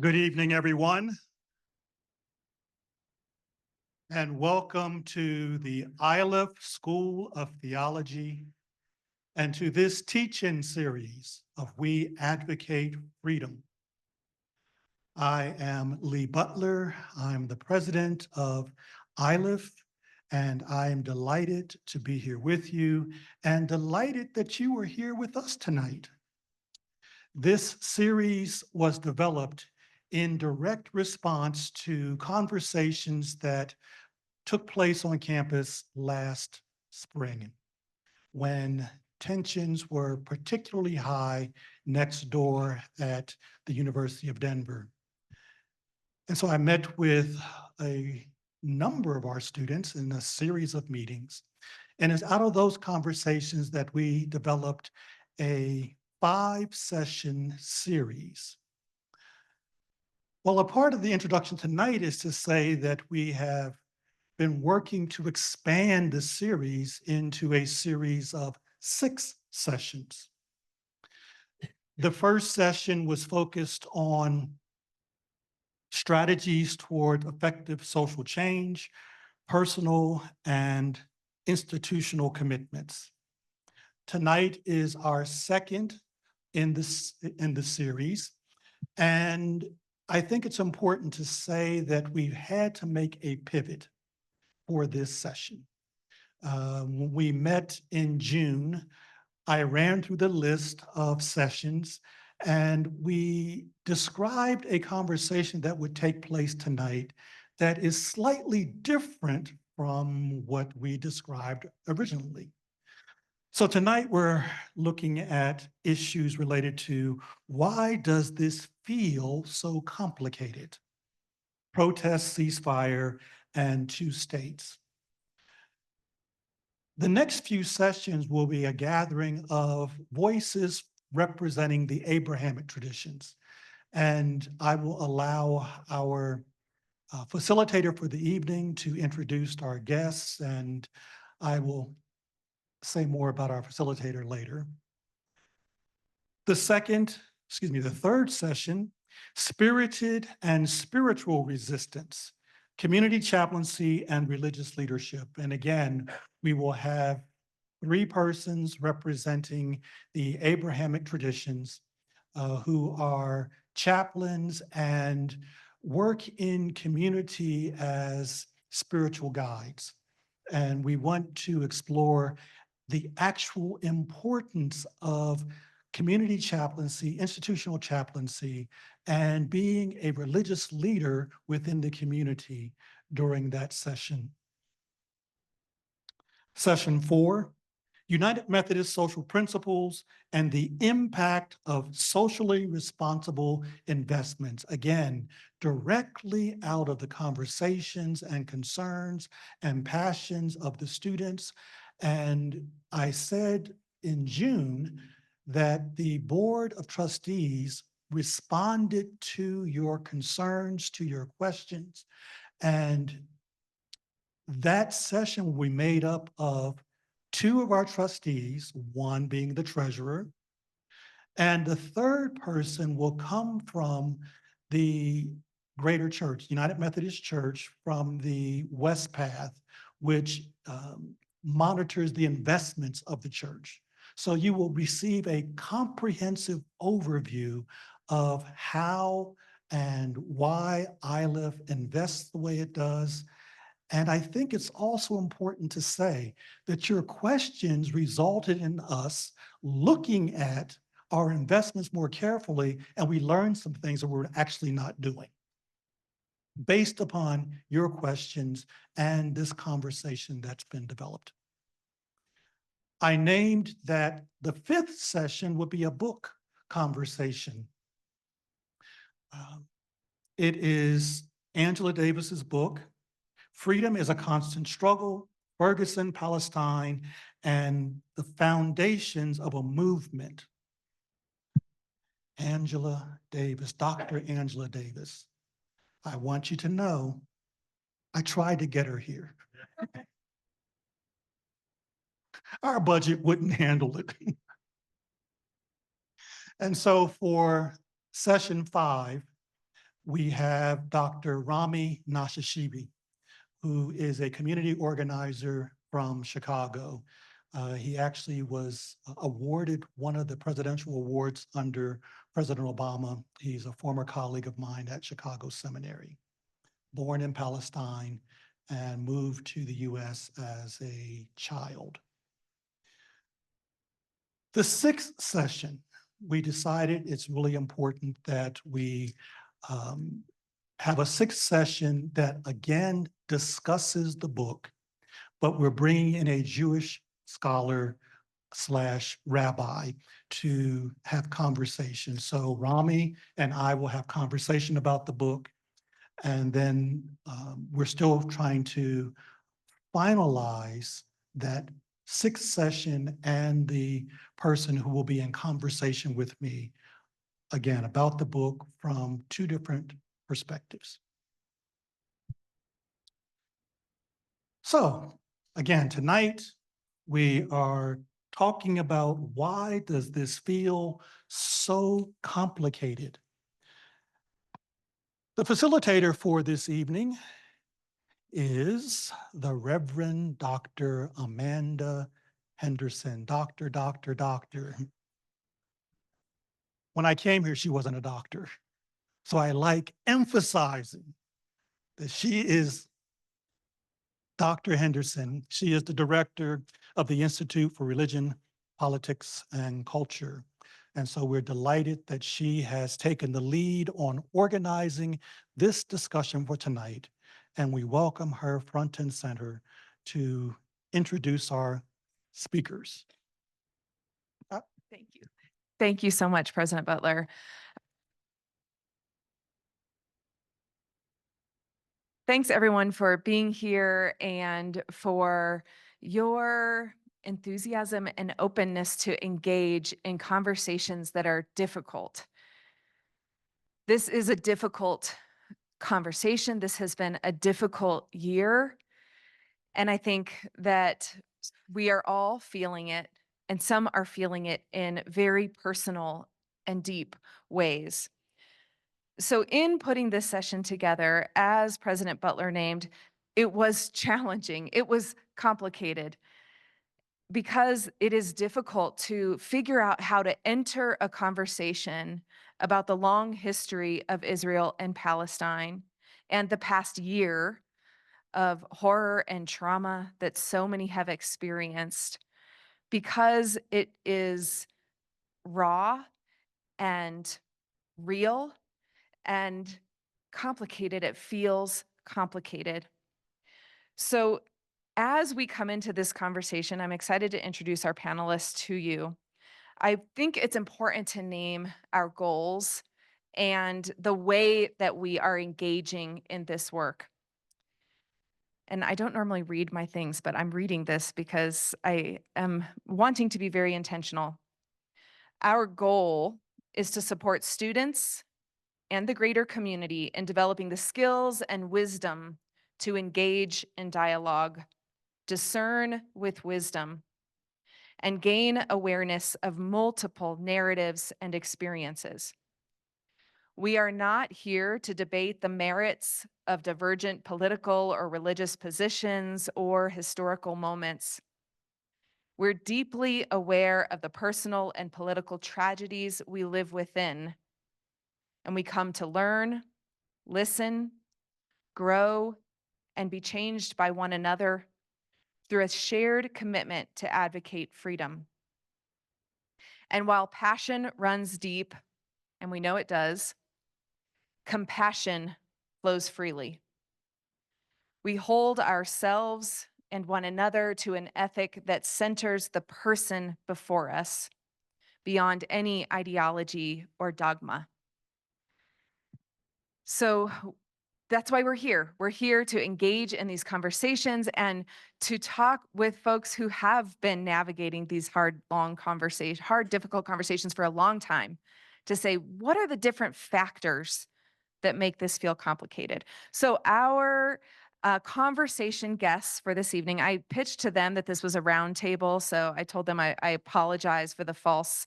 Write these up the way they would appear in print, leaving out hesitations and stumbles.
Good evening, everyone, and welcome to the Iliff School of Theology and to this teach-in series of We Advocate Freedom. I am Lee Butler. I'm the president of Iliff, and I am delighted to be here with you and delighted that you are here with us tonight. This series was developed in direct response to conversations that took place on campus last spring when tensions were particularly high next door at the University of Denver. And so I met with a number of our students in a series of meetings. And it's out of those conversations that we developed a 5-session series. Well, a part of the introduction tonight is to say that we have been working to expand the series into a series of 6 sessions. The first session was focused on strategies toward effective social change, personal and institutional commitments. Tonight is our second in the series, and I think it's important to say that we've had to make a pivot for this session. When we met in June, I ran through the list of sessions and we described a conversation that would take place tonight that is slightly different from what we described originally. So tonight we're looking at issues related to why does this feel so complicated? Protest, ceasefire, and 2 states. The next few sessions will be a gathering of voices representing the Abrahamic traditions. And I will allow our facilitator for the evening to introduce our guests, and I will say more about our facilitator later. The third session, Spirited and Spiritual Resistance, Community Chaplaincy and Religious Leadership. And again, we will have 3 persons representing the Abrahamic traditions who are chaplains and work in community as spiritual guides. And we want to explore the actual importance of community chaplaincy, institutional chaplaincy, and being a religious leader within the community during that session. Session 4, United Methodist Social Principles and the Impact of Socially Responsible Investments. Again, directly out of the conversations and concerns and passions of the students. And I said in June that the Board of Trustees responded to your concerns, to your questions, and that session will be made up of 2 of our trustees, one being the treasurer, and the third person will come from the greater church, United Methodist Church, from the West Path, which monitors the investments of the church. So you will receive a comprehensive overview of how and why Iliff invests the way it does. And I think it's also important to say that your questions resulted in us looking at our investments more carefully, and we learned some things that we're actually not doing based upon your questions and this conversation that's been developed. I named that the 5th session would be a book conversation. It is Angela Davis's book, Freedom is a Constant Struggle, Ferguson-Palestine, and the Foundations of a Movement. Angela Davis, Dr. Angela Davis. I want you to know, I tried to get her here. Our budget wouldn't handle it. And so for session 5, we have Dr. Rami Nashashibi, who is a community organizer from Chicago. He actually was awarded one of the presidential awards under President Obama. He's a former colleague of mine at Chicago Seminary, born in Palestine and moved to the US as a child. The sixth session, we decided it's really important that we have a sixth session that again discusses the book, but we're bringing in a Jewish scholar / rabbi to have conversation. So Rami and I will have conversation about the book, and then we're still trying to finalize that sixth session and the person who will be in conversation with me, again, about the book from two different perspectives. So again, tonight we are talking about why does this feel so complicated? The facilitator for this evening is the Reverend Dr. Amanda Henderson. Doctor. When I came here, she wasn't a doctor. So I like emphasizing that she is Dr. Henderson. She is the director of the Institute for Religion, Politics, and Culture. And so we're delighted that she has taken the lead on organizing this discussion for tonight. And we welcome her front and center to introduce our speakers. Thank you. Thank you so much, President Butler. Thanks everyone for being here and for your enthusiasm and openness to engage in conversations that are difficult. This is a difficult conversation. This has been a difficult year. And I think that we are all feeling it, and some are feeling it in very personal and deep ways. So in putting this session together, as President Butler named, it was challenging. It was complicated because it is difficult to figure out how to enter a conversation about the long history of Israel and Palestine and the past year of horror and trauma that so many have experienced, because it is raw and real and complicated. It feels complicated. So as we come into this conversation, I'm excited to introduce our panelists to you. I think it's important to name our goals and the way that we are engaging in this work. And I don't normally read my things, but I'm reading this because I am wanting to be very intentional. Our goal is to support students and the greater community in developing the skills and wisdom to engage in dialogue, discern with wisdom, and gain awareness of multiple narratives and experiences. We are not here to debate the merits of divergent political or religious positions or historical moments. We're deeply aware of the personal and political tragedies we live within, and we come to learn, listen, grow, and be changed by one another through a shared commitment to advocate freedom. And while passion runs deep, and we know it does, compassion flows freely. We hold ourselves and one another to an ethic that centers the person before us, beyond any ideology or dogma. So that's why we're here. We're here to engage in these conversations and to talk with folks who have been navigating these hard, difficult conversations for a long time, to say, what are the different factors that make this feel complicated? So our conversation guests for this evening, I pitched to them that this was a round table. So I told them I apologize for the false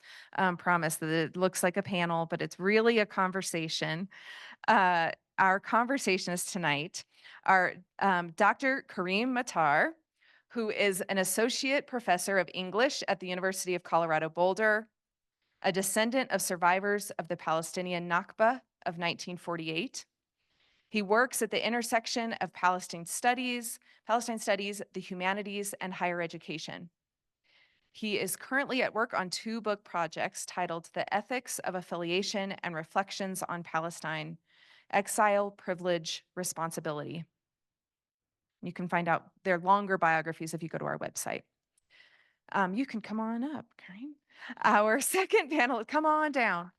promise that it looks like a panel, but it's really a conversation. Our conversationists tonight are Dr. Kareem Matar, who is an associate professor of English at the University of Colorado Boulder, a descendant of survivors of the Palestinian Nakba of 1948. He works at the intersection of Palestine studies, the humanities, and higher education. He is currently at work on 2 book projects titled The Ethics of Affiliation and Reflections on Palestine, Exile, Privilege, Responsibility. You can find out their longer biographies if you go to our website. You can come on up, Kareem. Our second panel, come on down.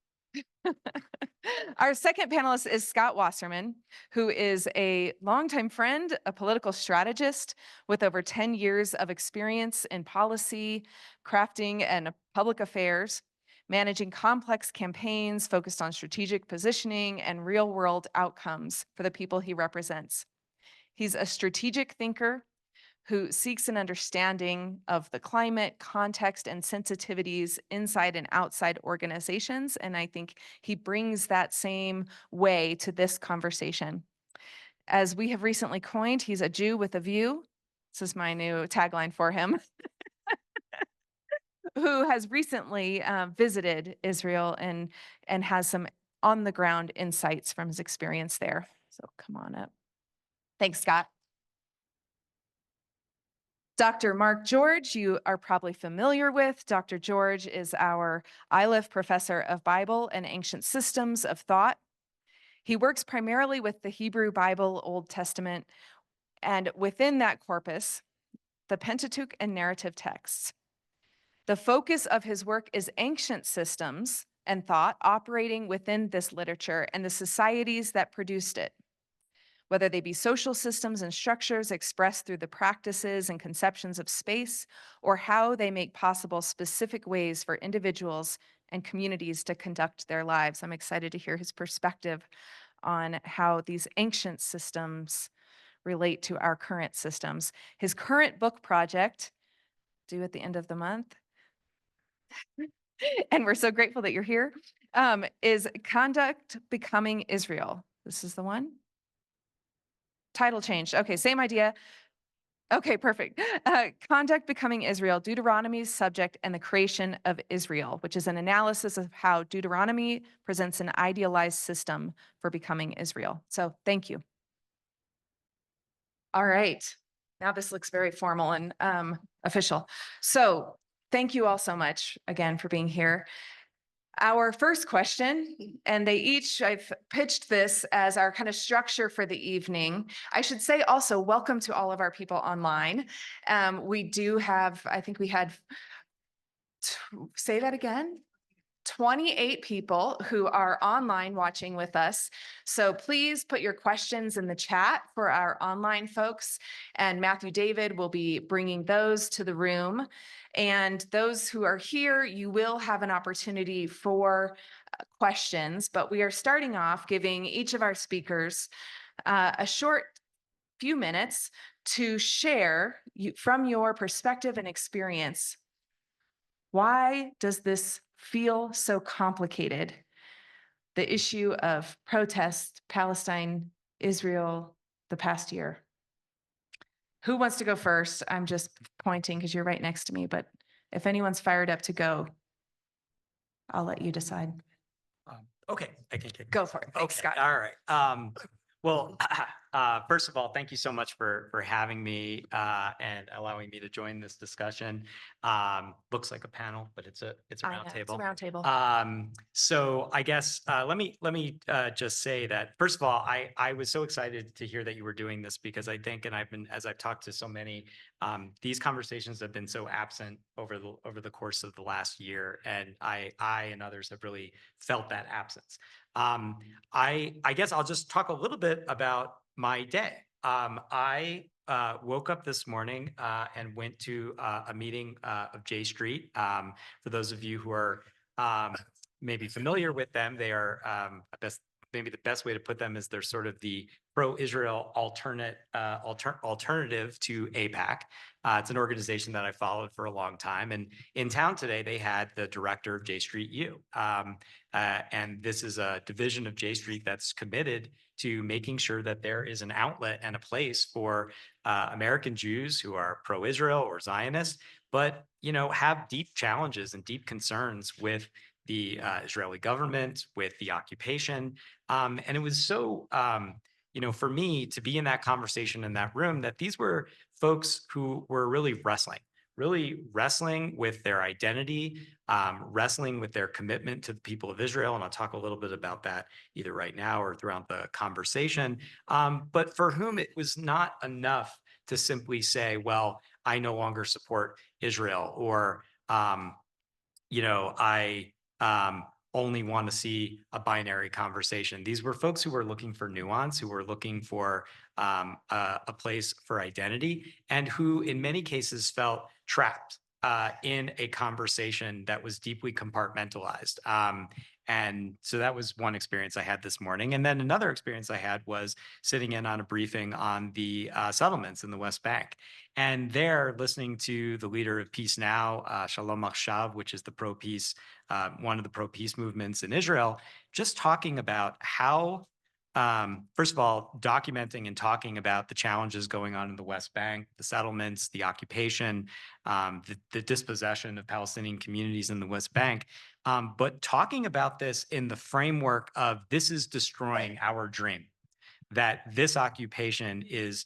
Our second panelist is Scott Wasserman, who is a longtime friend, a political strategist with over 10 years of experience in policy, crafting, and public affairs, managing complex campaigns focused on strategic positioning and real-world outcomes for the people he represents. He's a strategic thinker who seeks an understanding of the climate, context, and sensitivities inside and outside organizations. And I think he brings that same way to this conversation. As we have recently coined, he's a Jew with a view. This is my new tagline for him, who has recently visited Israel and has some on the ground insights from his experience there. So come on up. Thanks, Scott. Dr. Mark George, you are probably familiar with. Dr. George is our Iliff Professor of Bible and Ancient Systems of Thought. He works primarily with the Hebrew Bible, Old Testament, and within that corpus, the Pentateuch and narrative texts. The focus of his work is ancient systems and thought operating within this literature and the societies that produced it, whether they be social systems and structures expressed through the practices and conceptions of space, or how they make possible specific ways for individuals and communities to conduct their lives. I'm excited to hear his perspective on how these ancient systems relate to our current systems. His current book project, due at the end of the month, and we're so grateful that you're here, is Conduct Becoming Israel. This is the one. Title changed. Okay, same idea. Okay, perfect. Conduct Becoming Israel, Deuteronomy's Subject and the Creation of Israel, which is an analysis of how Deuteronomy presents an idealized system for becoming Israel. So thank you. All right. Now this looks very formal and official. So thank you all so much again for being here. Our first question, and I've pitched this as our kind of structure for the evening. I should say also, welcome to all of our people online. We do have, I think we had, say that again? 28 people who are online watching with us. So please put your questions in the chat for our online folks, and Matthew David will be bringing those to the room. And those who are here, you will have an opportunity for questions, but we are starting off giving each of our speakers a short few minutes to share from your perspective and experience. Why does this feel so complicated? The issue of protest, Palestine, Israel, the past year. Who wants to go first? I'm just pointing because you're right next to me, but if anyone's fired up to go, I'll let you decide. Okay, I can kick. Go for it. Thanks, Okay, Scott. all right. Well, first of all, thank you so much for having me and allowing me to join this discussion. Looks like a panel, but it's a round table. It's a round table. So I guess let me just say that first of all, I was so excited to hear that you were doing this because I think, and as I've talked to so many, these conversations have been so absent over the course of the last year, and I and others have really felt that absence. I guess I'll just talk a little bit about my day. I woke up this morning and went to a meeting of J Street. For those of you who are maybe familiar with them, they are maybe the best way to put them is they're sort of the pro-Israel alternative to AIPAC. It's an organization that I followed for a long time. And in town today, they had the director of J Street U. And this is a division of J Street that's committed to making sure that there is an outlet and a place for American Jews who are pro-Israel or Zionist, but have deep challenges and deep concerns with the Israeli government, with the occupation. And it was so, for me to be in that conversation in that room, that these were folks who were really wrestling with their identity, wrestling with their commitment to the people of Israel. And I'll talk a little bit about that either right now or throughout the conversation. But for whom it was not enough to simply say, well, I no longer support Israel, or, I only want to see a binary conversation. These were folks who were looking for nuance, who were looking for a place for identity, and who in many cases felt trapped in a conversation that was deeply compartmentalized. And so that was one experience I had this morning. And then another experience I had was sitting in on a briefing on the settlements in the West Bank. And there, listening to the leader of Peace Now, Shalom Achshav, which is the pro-peace, one of the pro-peace movements in Israel, just talking about how, first of all, documenting and talking about the challenges going on in the West Bank, the settlements, the occupation, the dispossession of Palestinian communities in the West Bank, but talking about this in the framework of this is destroying our dream, that this occupation is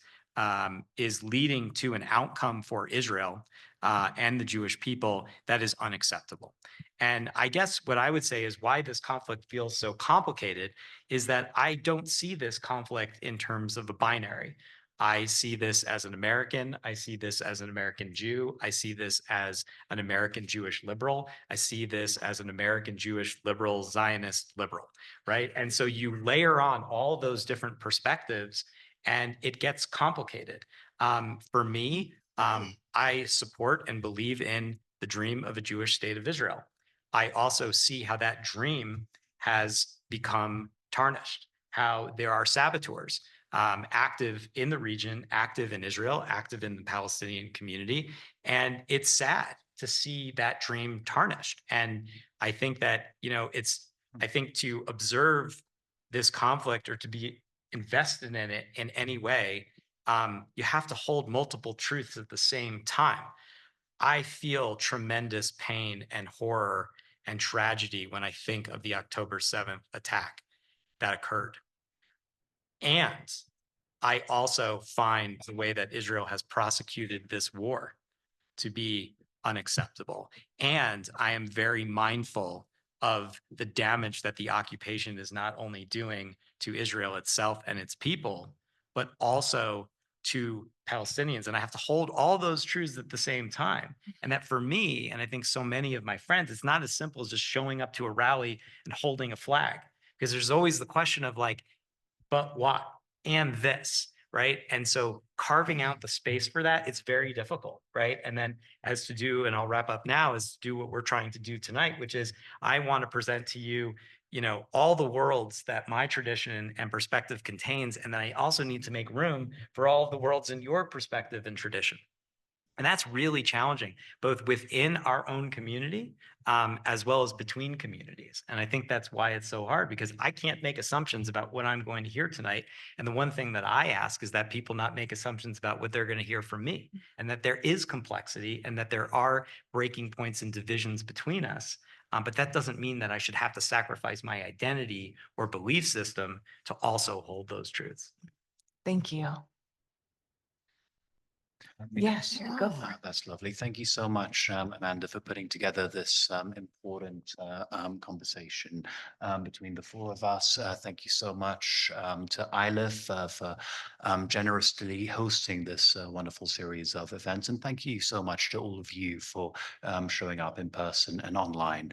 leading to an outcome for Israel and the Jewish people that is unacceptable. And I guess what I would say is why this conflict feels so complicated is that I don't see this conflict in terms of a binary. I see this as an American. I see this as an American Jew. I see this as an American Jewish liberal. I see this as an American Jewish liberal, Zionist liberal, right? And so you layer on all those different perspectives and it gets complicated. For me, I support and believe in the dream of a Jewish state of Israel. I also see how that dream has become tarnished, how there are saboteurs active in the region, active in Israel, active in the Palestinian community. And it's sad to see that dream tarnished. And I think that, I think to observe this conflict or to be invested in it in any way, you have to hold multiple truths at the same time. I feel tremendous pain and horror and tragedy when I think of the October 7th attack that occurred. And I also find the way that Israel has prosecuted this war to be unacceptable. And I am very mindful of the damage that the occupation is not only doing to Israel itself and its people, but also to Palestinians. And I have to hold all those truths at the same time. And that for me, and I think so many of my friends, it's not as simple as just showing up to a rally and holding a flag, because there's always the question of like, but what? And this, right? And so carving out the space for that, it's very difficult, right? And then as to do, and I'll wrap up now, is to do what we're trying to do tonight, which is I want to present to you, all the worlds that my tradition and perspective contains. And then I also need to make room for all of the worlds in your perspective and tradition. And that's really challenging, both within our own community, as well as between communities. And I think that's why it's so hard, because I can't make assumptions about what I'm going to hear tonight. And the one thing that I ask is that people not make assumptions about what they're going to hear from me, and that there is complexity and that there are breaking points and divisions between us. But that doesn't mean that I should have to sacrifice my identity or belief system to also hold those truths. Thank you. Yes, go for it. That's lovely. Thank you so much, Amanda, for putting together this important conversation between the four of us. Thank you so much to Iliff for generously hosting this wonderful series of events. And thank you so much to all of you for showing up in person and online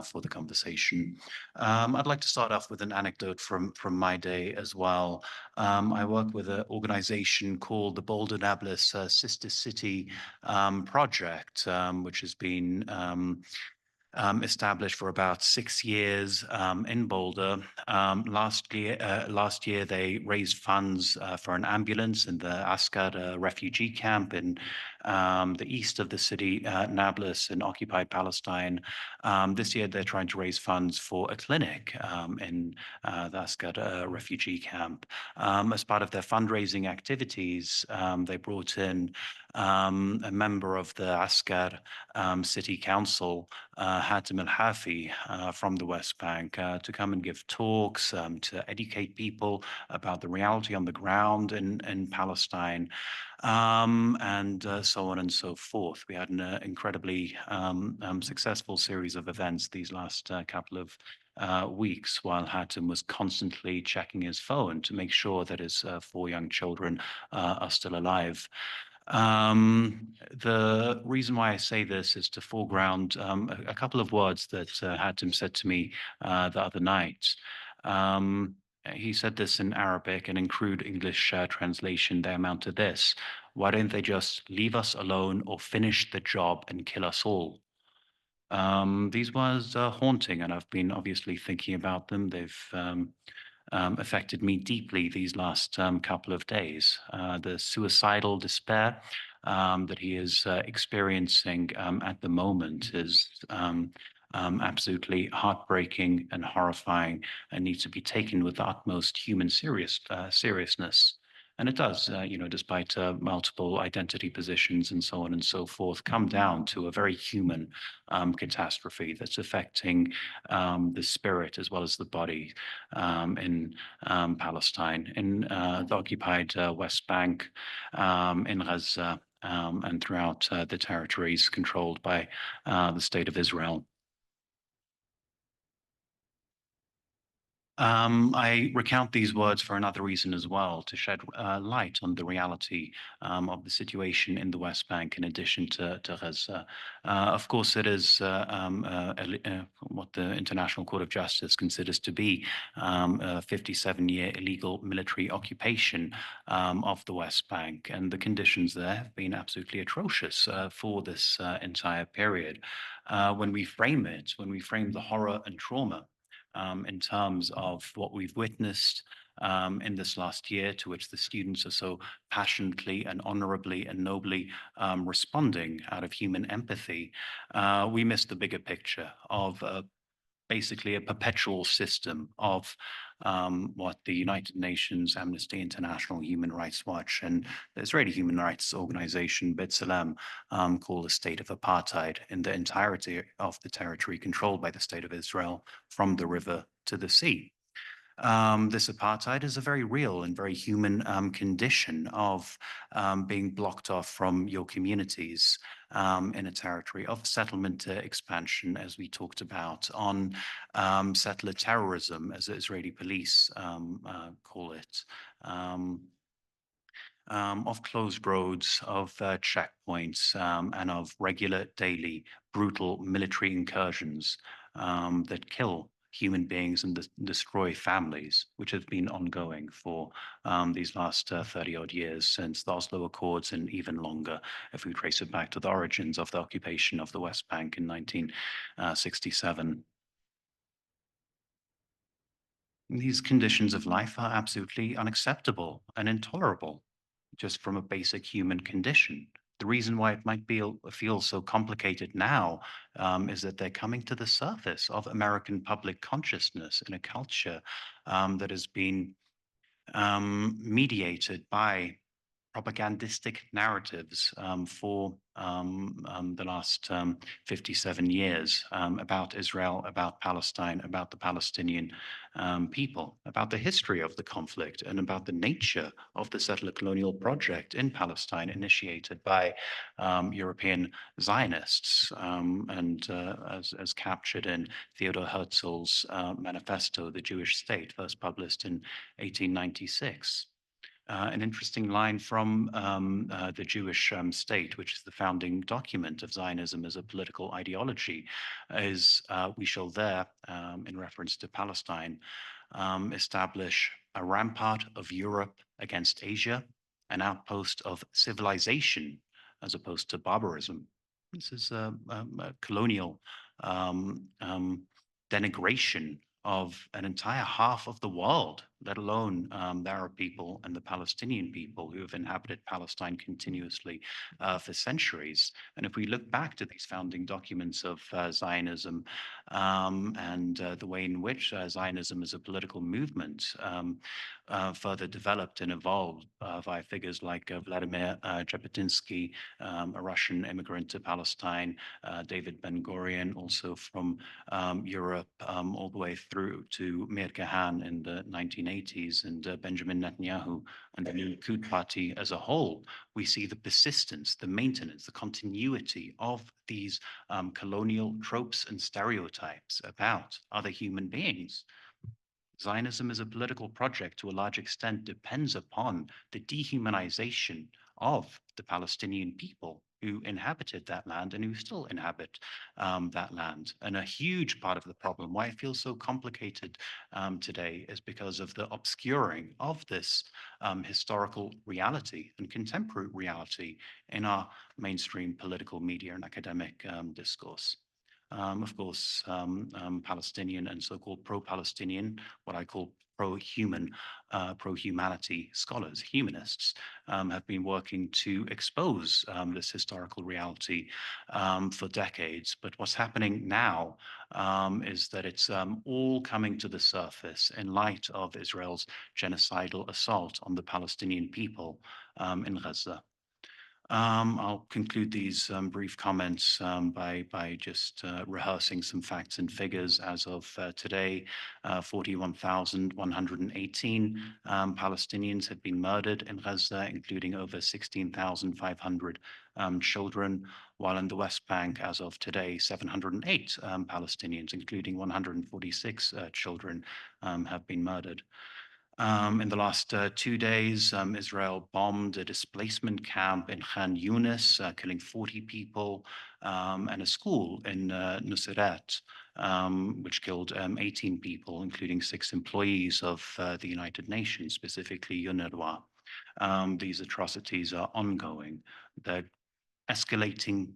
for the conversation. I'd like to start off with an anecdote from my day as well. I work with an organization called the Boulder Nablus Sister City Project, which has been established for about 6 years in Boulder. Last year, they raised funds for an ambulance in the Asgard refugee camp in the east of the city, Nablus, in occupied Palestine. This year, they're trying to raise funds for a clinic in the Asgard refugee camp. As part of their fundraising activities, they brought in a member of the Asgard City Council, Hatem El-Hafi, from the West Bank, to come and give talks, to educate people about the reality on the ground in Palestine, and so on and so forth. We had an incredibly successful series of events these last couple of weeks, while Hatem was constantly checking his phone to make sure that his 4 young children are still alive. The reason why I say this is to foreground a couple of words that Hatem said to me the other night. He said this in Arabic, and in crude English translation, they amount to this: why don't they just leave us alone or finish the job and kill us all? These words are haunting, and I've been obviously thinking about them. They've affected me deeply these last couple of days. The suicidal despair that he is experiencing at the moment is absolutely heartbreaking and horrifying, and needs to be taken with the utmost human seriousness. And it does, despite multiple identity positions and so on and so forth, come down to a very human catastrophe that's affecting the spirit as well as the body in Palestine, in the occupied West Bank, in Gaza, and throughout the territories controlled by the State of Israel. I recount these words for another reason as well, to shed light on the reality of the situation in the West Bank, in addition to Gaza. Of course, it is what the International Court of Justice considers to be a 57-year illegal military occupation of the West Bank, and the conditions there have been absolutely atrocious for this entire period. When we frame the horror and trauma in terms of what we've witnessed in this last year, to which the students are so passionately and honorably and nobly responding out of human empathy, we miss the bigger picture of basically a perpetual system of what the United Nations, Amnesty International, Human Rights Watch, and the Israeli human rights organization B'Tselem call a state of apartheid in the entirety of the territory controlled by the State of Israel, from the river to the sea. This apartheid is a very real and very human condition of being blocked off from your communities in a territory, of settlement expansion, as we talked about, on settler terrorism, as the Israeli police call it, of closed roads, of checkpoints, and of regular, daily, brutal military incursions that kill human beings and destroy families, which have been ongoing for these last 30-odd years, since the Oslo Accords, and even longer if we trace it back to the origins of the occupation of the West Bank in 1967. These conditions of life are absolutely unacceptable and intolerable, just from a basic human condition. The reason why it might feel so complicated now is that they're coming to the surface of American public consciousness in a culture that has been mediated by propagandistic narratives for the last 57 years about Israel, about Palestine, about the Palestinian people, about the history of the conflict, and about the nature of the settler colonial project in Palestine, initiated by European Zionists, and as captured in Theodor Herzl's manifesto, The Jewish State, first published in 1896. An interesting line from the Jewish state, which is the founding document of Zionism as a political ideology, is we shall there, in reference to Palestine, establish a rampart of Europe against Asia, an outpost of civilization as opposed to barbarism. This is a colonial denigration of an entire half of the world, let alone the Arab people and the Palestinian people who have inhabited Palestine continuously for centuries. And if we look back to these founding documents of Zionism and the way in which Zionism as a political movement further developed and evolved via figures like Vladimir Jabotinsky, a Russian immigrant to Palestine, David Ben-Gurion, also from Europe, all the way through to Meir Kahan in the 1980s, and Benjamin Netanyahu and the new Likud party as a whole. We see the persistence, the maintenance, the continuity of these colonial tropes and stereotypes about other human beings. Zionism as a political project to a large extent depends upon the dehumanization of the Palestinian people who inhabited that land and who still inhabit that land. And a huge part of the problem, why it feels so complicated today, is because of the obscuring of this historical reality and contemporary reality in our mainstream political media and academic discourse. Of course, Palestinian and so-called pro-Palestinian, what I call pro-human, pro-humanity scholars, humanists, have been working to expose this historical reality for decades. But what's happening now is that it's all coming to the surface in light of Israel's genocidal assault on the Palestinian people in Gaza. I'll conclude these brief comments by just rehearsing some facts and figures. As of today, 41,118 Palestinians have been murdered in Gaza, including over 16,500 children, while in the West Bank, as of today, 708 Palestinians, including 146 children, have been murdered. In the last 2 days, Israel bombed a displacement camp in Khan Yunis, killing 40 people, and a school in Nuseirat, which killed 18 people, including 6 employees of the United Nations, specifically UNRWA. These atrocities are ongoing. They're escalating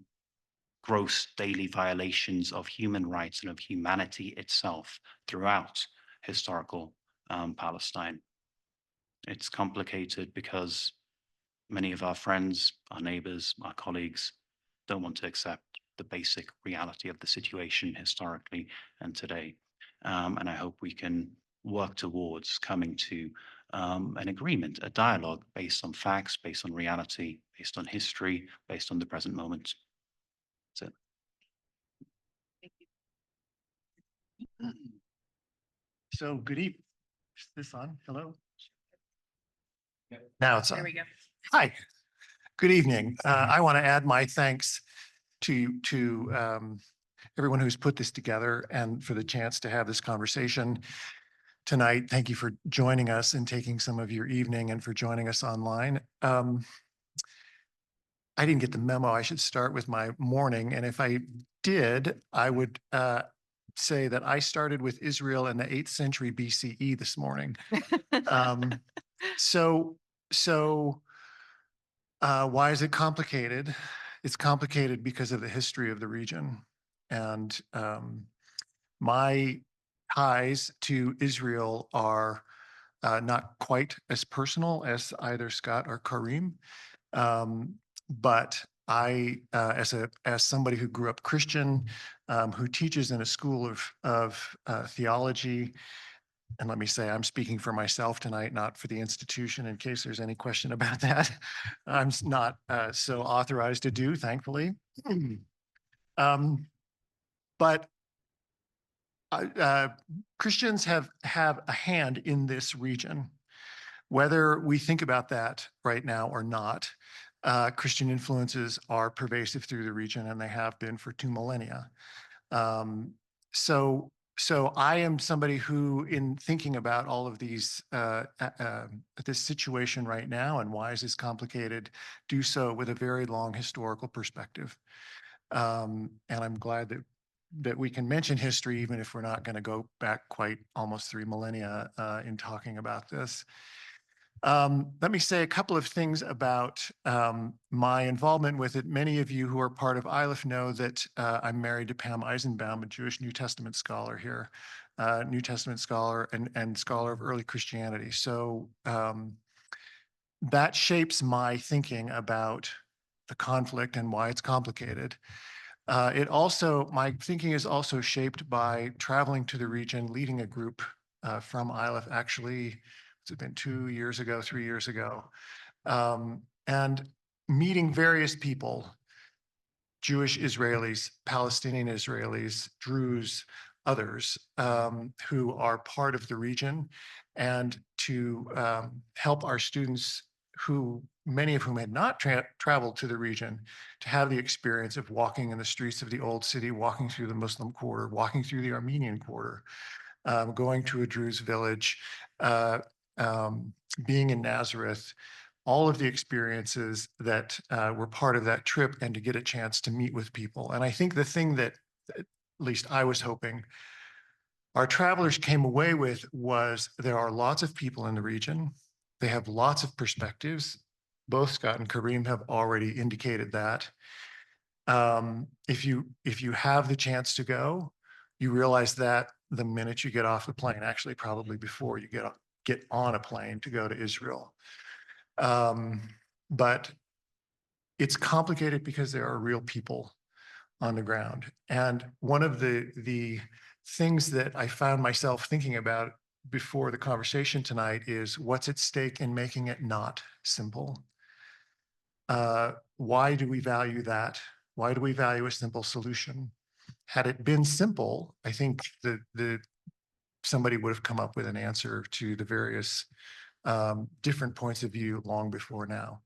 gross daily violations of human rights and of humanity itself throughout historical Palestine. It's complicated because many of our friends, our neighbors, our colleagues don't want to accept the basic reality of the situation historically and today. And I hope we can work towards coming to an agreement, a dialogue based on facts, based on reality, based on history, based on the present moment. That's it. So good evening. Is this on? Hello? Now it's on. There we go. Hi, good evening. I want to add my thanks to everyone who's put this together and for the chance to have this conversation tonight. Thank you for joining us and taking some of your evening and for joining us online. I didn't get the memo. I should start with my morning. And if I did, I would say that I started with Israel in the 8th century BCE this morning. So why is it complicated? It's complicated because of the history of the region. And my ties to Israel are not quite as personal as either Scott or Karim. But I, as somebody who grew up Christian, who teaches in a school of theology, and let me say, I'm speaking for myself tonight, not for the institution, in case there's any question about that. I'm not so authorized to do, thankfully. But Christians have a hand in this region, whether we think about that right now or not. Christian influences are pervasive through the region, and they have been for 2 millennia. So I am somebody who, in thinking about all of these, this situation right now and why is this complicated, do so with a very long historical perspective. And I'm glad that we can mention history, even if we're not going to go back quite almost 3 millennia in talking about this. Let me say a couple of things about my involvement with it. Many of you who are part of Iliff know that I'm married to Pam Eisenbaum, a Jewish New Testament scholar here, New Testament scholar and scholar of early Christianity. So that shapes my thinking about the conflict and why it's complicated. My thinking is also shaped by traveling to the region, leading a group from Iliff, actually, it's been 2 years ago, 3 years ago, and meeting various people, Jewish Israelis, Palestinian Israelis, Druze, others who are part of the region, and to help our students many of whom had not traveled to the region, to have the experience of walking in the streets of the old city, walking through the Muslim quarter, walking through the Armenian quarter, going to a Druze village, being in Nazareth, all of the experiences that were part of that trip, and to get a chance to meet with people. And I think the thing that at least I was hoping our travelers came away with was there are lots of people in the region. They have lots of perspectives. Both Scott and Kareem have already indicated that. If you have the chance to go, you realize that the minute you get off the plane, actually probably before you get on a plane to go to Israel. But it's complicated because there are real people on the ground. And one of the things that I found myself thinking about before the conversation tonight is what's at stake in making it not simple. Why do we value that? Why do we value a simple solution? Had it been simple, I think somebody would have come up with an answer to the various different points of view long before now.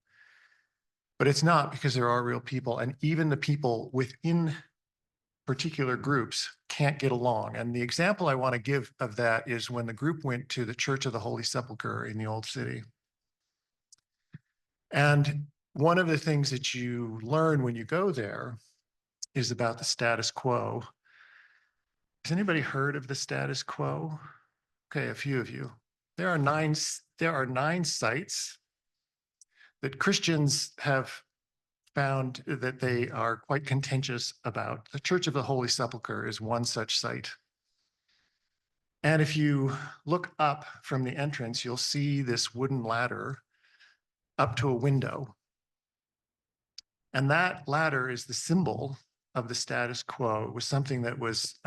But it's not, because there are real people, and even the people within particular groups can't get along. And the example I want to give of that is when the group went to the Church of the Holy Sepulchre in the Old City. And one of the things that you learn when you go there is about the status quo. Has anybody heard of the status quo? Okay, a few of you. There are nine sites that Christians have found that they are quite contentious about. The Church of the Holy Sepulchre is one such site. And if you look up from the entrance, you'll see this wooden ladder up to a window. And that ladder is the symbol of the status quo. It was something that was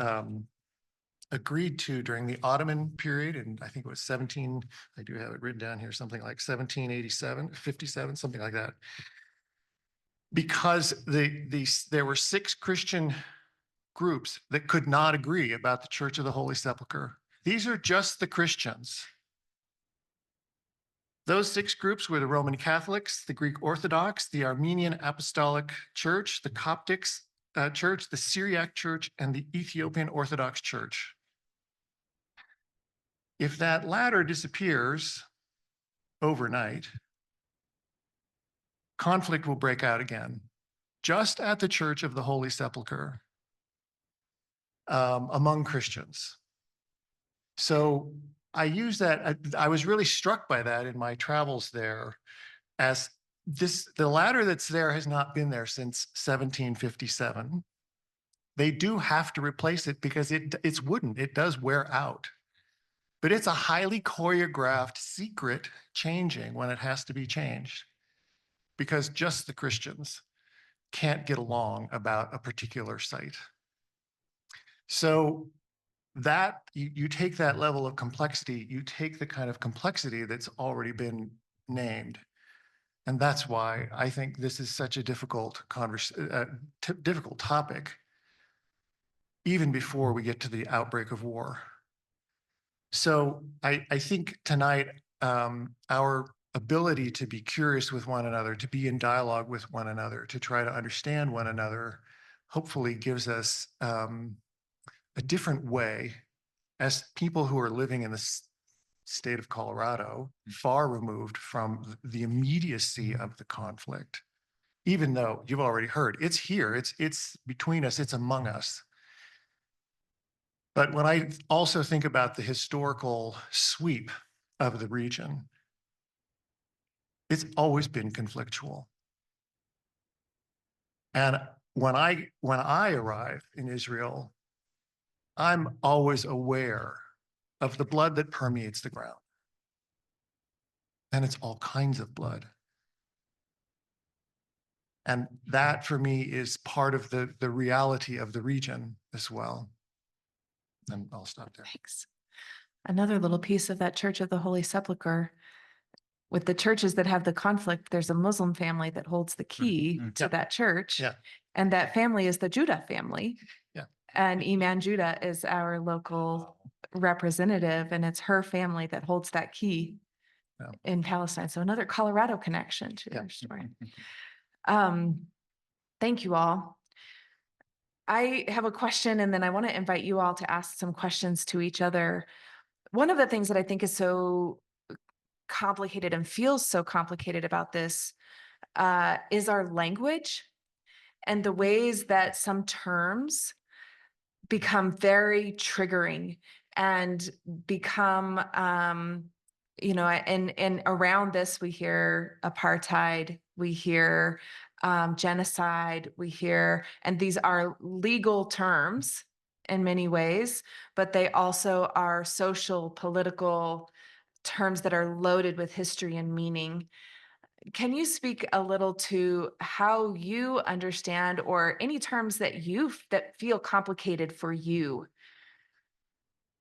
agreed to during the Ottoman period, and I think it was I do have it written down here, something like 1787, 57, something like that. Because there were 6 Christian groups that could not agree about the Church of the Holy Sepulchre. These are just the Christians. Those 6 groups were the Roman Catholics, the Greek Orthodox, the Armenian Apostolic Church, the Coptics Church, the Syriac Church, and the Ethiopian Orthodox Church. If that ladder disappears overnight, conflict will break out again, just at the Church of the Holy Sepulchre, among Christians. So I use that. I was really struck by that in my travels there, as the ladder that's there has not been there since 1757. They do have to replace it because it's wooden. It does wear out. But it's a highly choreographed secret changing when it has to be changed, because just the Christians can't get along about a particular site. So that you take that level of complexity, you take the kind of complexity that's already been named. And that's why I think this is such a difficult topic, even before we get to the outbreak of war. So I think tonight, our ability to be curious with one another, to be in dialogue with one another, to try to understand one another, hopefully gives us a different way as people who are living in the state of Colorado, far removed from the immediacy of the conflict, even though you've already heard, it's here, it's between us, it's among us. But when I also think about the historical sweep of the region, It's always been conflictual. And when I arrive in Israel, I'm always aware of the blood that permeates the ground. And it's all kinds of blood. And that for me is part of the reality of the region as well. And I'll stop there. Thanks. Another little piece of that Church of the Holy Sepulchre. With the churches that have the conflict, there's a Muslim family that holds the key to Yeah. that church. Yeah. And that family is the Judah family. Yeah. And Iman Judah is our local representative, and it's her family that holds that key Yeah. in Palestine. So another Colorado connection to Yeah. their story. Thank you all. I have a question, and then I want to invite you all to ask some questions to each other. One of the things that I think is so complicated and feels so complicated about this is our language and the ways that some terms become very triggering and become, and around this, we hear apartheid, we hear genocide, we hear, and these are legal terms in many ways, but they also are social, political terms that are loaded with history and meaning. Can you speak a little to how you understand, or any terms that that feel complicated for you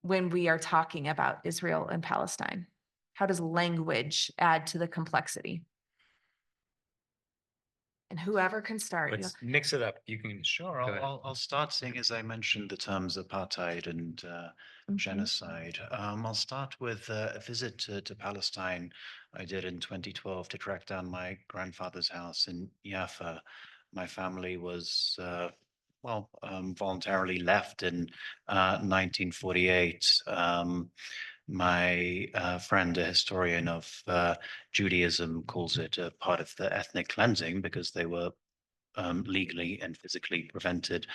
when we are talking about Israel and Palestine? How does language add to the complexity? And whoever can start. Let's mix it up. You can. Sure, Go ahead. I'll start seeing as I mentioned the terms apartheid and genocide. I'll start with a visit to Palestine I did in 2012 to track down my grandfather's house in Jaffa. My family was, voluntarily left in 1948. My friend, a historian of Judaism, calls it a part of the ethnic cleansing because they were legally and physically prevented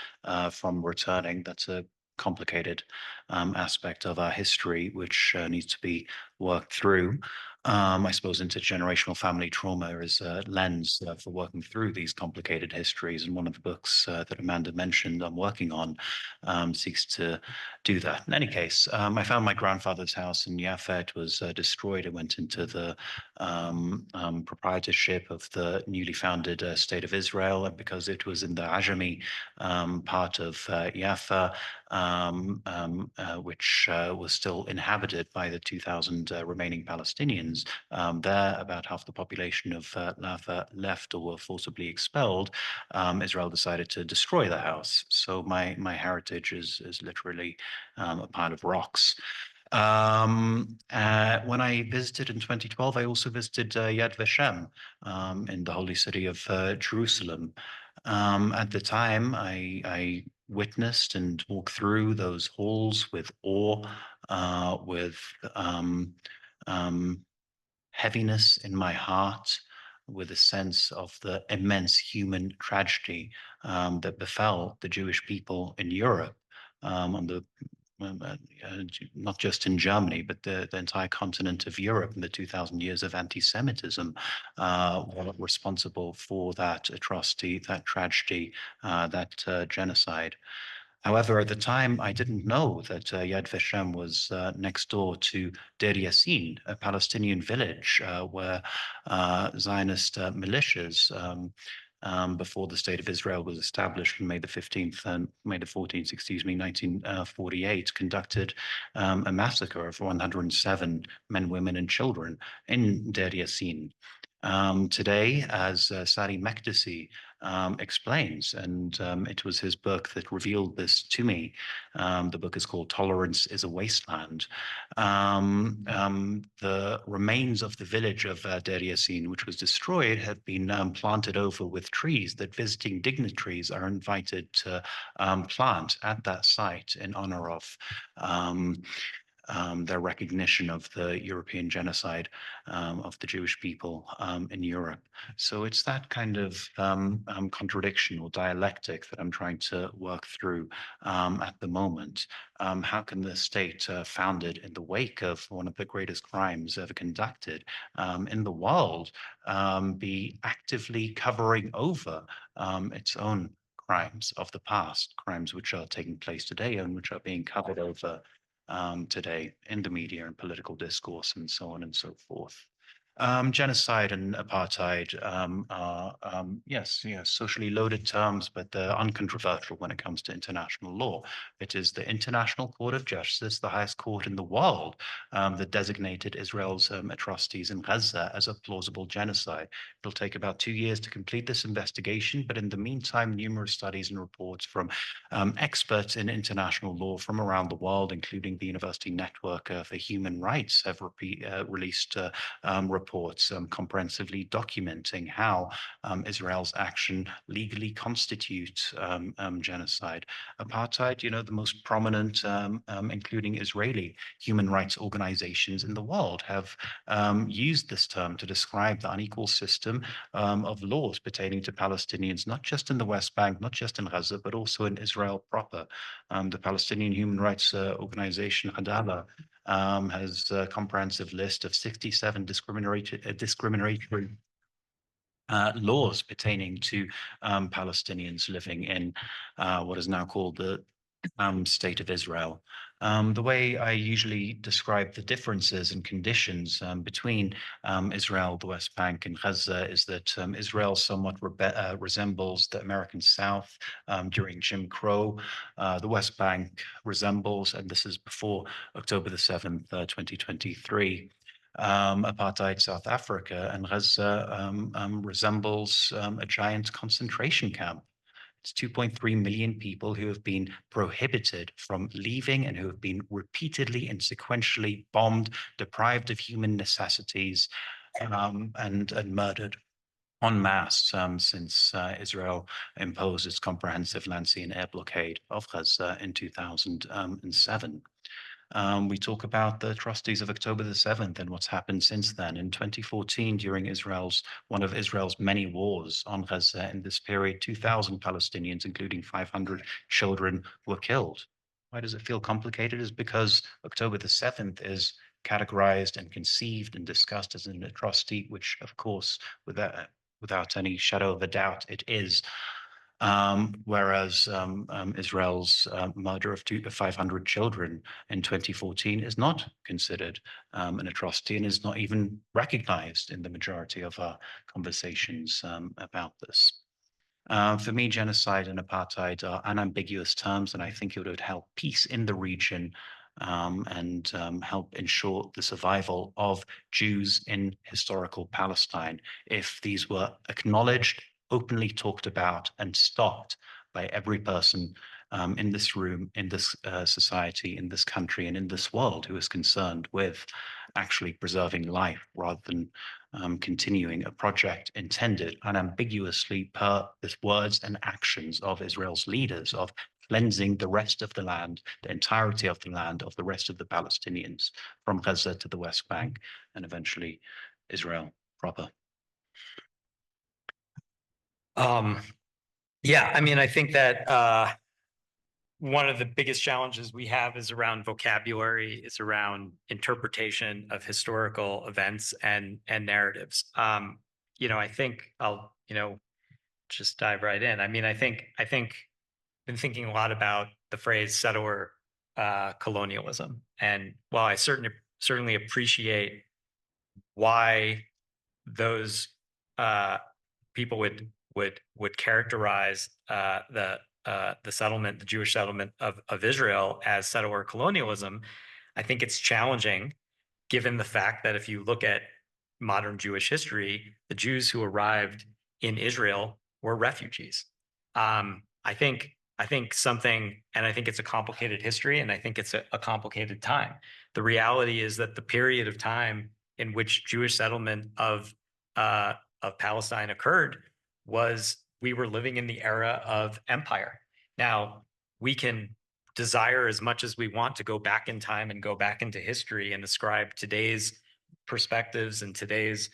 from returning. That's a complicated aspect of our history, which needs to be worked through. I suppose intergenerational family trauma is a lens for working through these complicated histories. And one of the books that Amanda mentioned I'm working on seeks to do that. In any case, I found my grandfather's house in Jaffa. It was destroyed. It went into the proprietorship of the newly founded state of Israel, and because it was in the Ajami part of Jaffa, which was still inhabited by the 2,000 remaining Palestinians. There, about half the population of Jaffa left or were forcibly expelled. Israel decided to destroy the house. So my heritage is literally a pile of rocks. When I visited in 2012, I also visited Yad Vashem in the holy city of Jerusalem. At the time, I witnessed and walked through those halls with awe, with heaviness in my heart, with a sense of the immense human tragedy that befell the Jewish people in Europe on the not just in Germany, but the entire continent of Europe and the 2,000 years of anti-Semitism were responsible for that atrocity, that tragedy, that genocide. However, at the time, I didn't know that Yad Vashem was next door to Deir Yassin, a Palestinian village where Zionist militias before the state of Israel was established on May the 14th, 1948, conducted a massacre of 107 men, women, and children in Deir Yassin. Today, as Sadi Mekdisi explains, and it was his book that revealed this to me. The book is called Tolerance is a Wasteland. The remains of the village of Deir Yassin, which was destroyed, have been planted over with trees that visiting dignitaries are invited to plant at that site in honor of their recognition of the European genocide of the Jewish people in Europe. So it's that kind of contradiction or dialectic that I'm trying to work through at the moment. How can the state founded in the wake of one of the greatest crimes ever conducted in the world be actively covering over its own crimes of the past, crimes which are taking place today and which are being covered over today in the media and political discourse and so on and so forth. Genocide and apartheid are, yes, socially loaded terms, but they're uncontroversial when it comes to international law. It is the International Court of Justice, the highest court in the world, that designated Israel's atrocities in Gaza as a plausible genocide. It'll take about 2 years to complete this investigation, but in the meantime, numerous studies and reports from experts in international law from around the world, including the University Network for Human Rights, have released reports comprehensively documenting how Israel's action legally constitutes genocide. Apartheid, the most prominent, including Israeli human rights organizations in the world, have used this term to describe the unequal system of laws pertaining to Palestinians, not just in the West Bank, not just in Gaza, but also in Israel proper. The Palestinian human rights organization, Adalah, has a comprehensive list of 67 discriminatory laws pertaining to Palestinians living in what is now called the State of Israel. The way I usually describe the differences and conditions between Israel, the West Bank, and Gaza is that Israel somewhat resembles the American South during Jim Crow. The West Bank resembles, and this is before October the 7th, 2023, apartheid South Africa, and Gaza resembles a giant concentration camp. It's 2.3 million people who have been prohibited from leaving and who have been repeatedly and sequentially bombed, deprived of human necessities, and murdered en masse since Israel imposed its comprehensive land, sea, and air blockade of Gaza in 2007. We talk about the atrocities of October the 7th and what's happened since then. In 2014, during one of Israel's many wars on Gaza, in this period, 2,000 Palestinians, including 500 children, were killed. Why does it feel complicated? Is because October the 7th is categorized and conceived and discussed as an atrocity, which, of course, without any shadow of a doubt, it is. Whereas Israel's murder of 500 children in 2014 is not considered an atrocity and is not even recognized in the majority of our conversations about this. For me, genocide and apartheid are unambiguous terms, and I think it would help peace in the region and help ensure the survival of Jews in historical Palestine if these were acknowledged, openly talked about, and stopped by every person in this room, in this society, in this country, and in this world who is concerned with actually preserving life rather than continuing a project intended unambiguously per the words and actions of Israel's leaders of cleansing the rest of the land, the entirety of the land of the rest of the Palestinians from Gaza to the West Bank and eventually Israel proper. Yeah, I mean, I think that one of the biggest challenges we have is around vocabulary, is around interpretation of historical events and narratives. I think I'll, just dive right in. I mean, I think been thinking a lot about the phrase settler colonialism, and while I certainly appreciate why those people would characterize the settlement, the Jewish settlement of Israel as settler colonialism, I think it's challenging given the fact that if you look at modern Jewish history, the Jews who arrived in Israel were refugees. I think something, and I think it's a complicated history, and I think it's a complicated time. The reality is that the period of time in which Jewish settlement of Palestine occurred was we were living in the era of empire. Now, we can desire as much as we want to go back in time and go back into history and ascribe today's perspectives and today's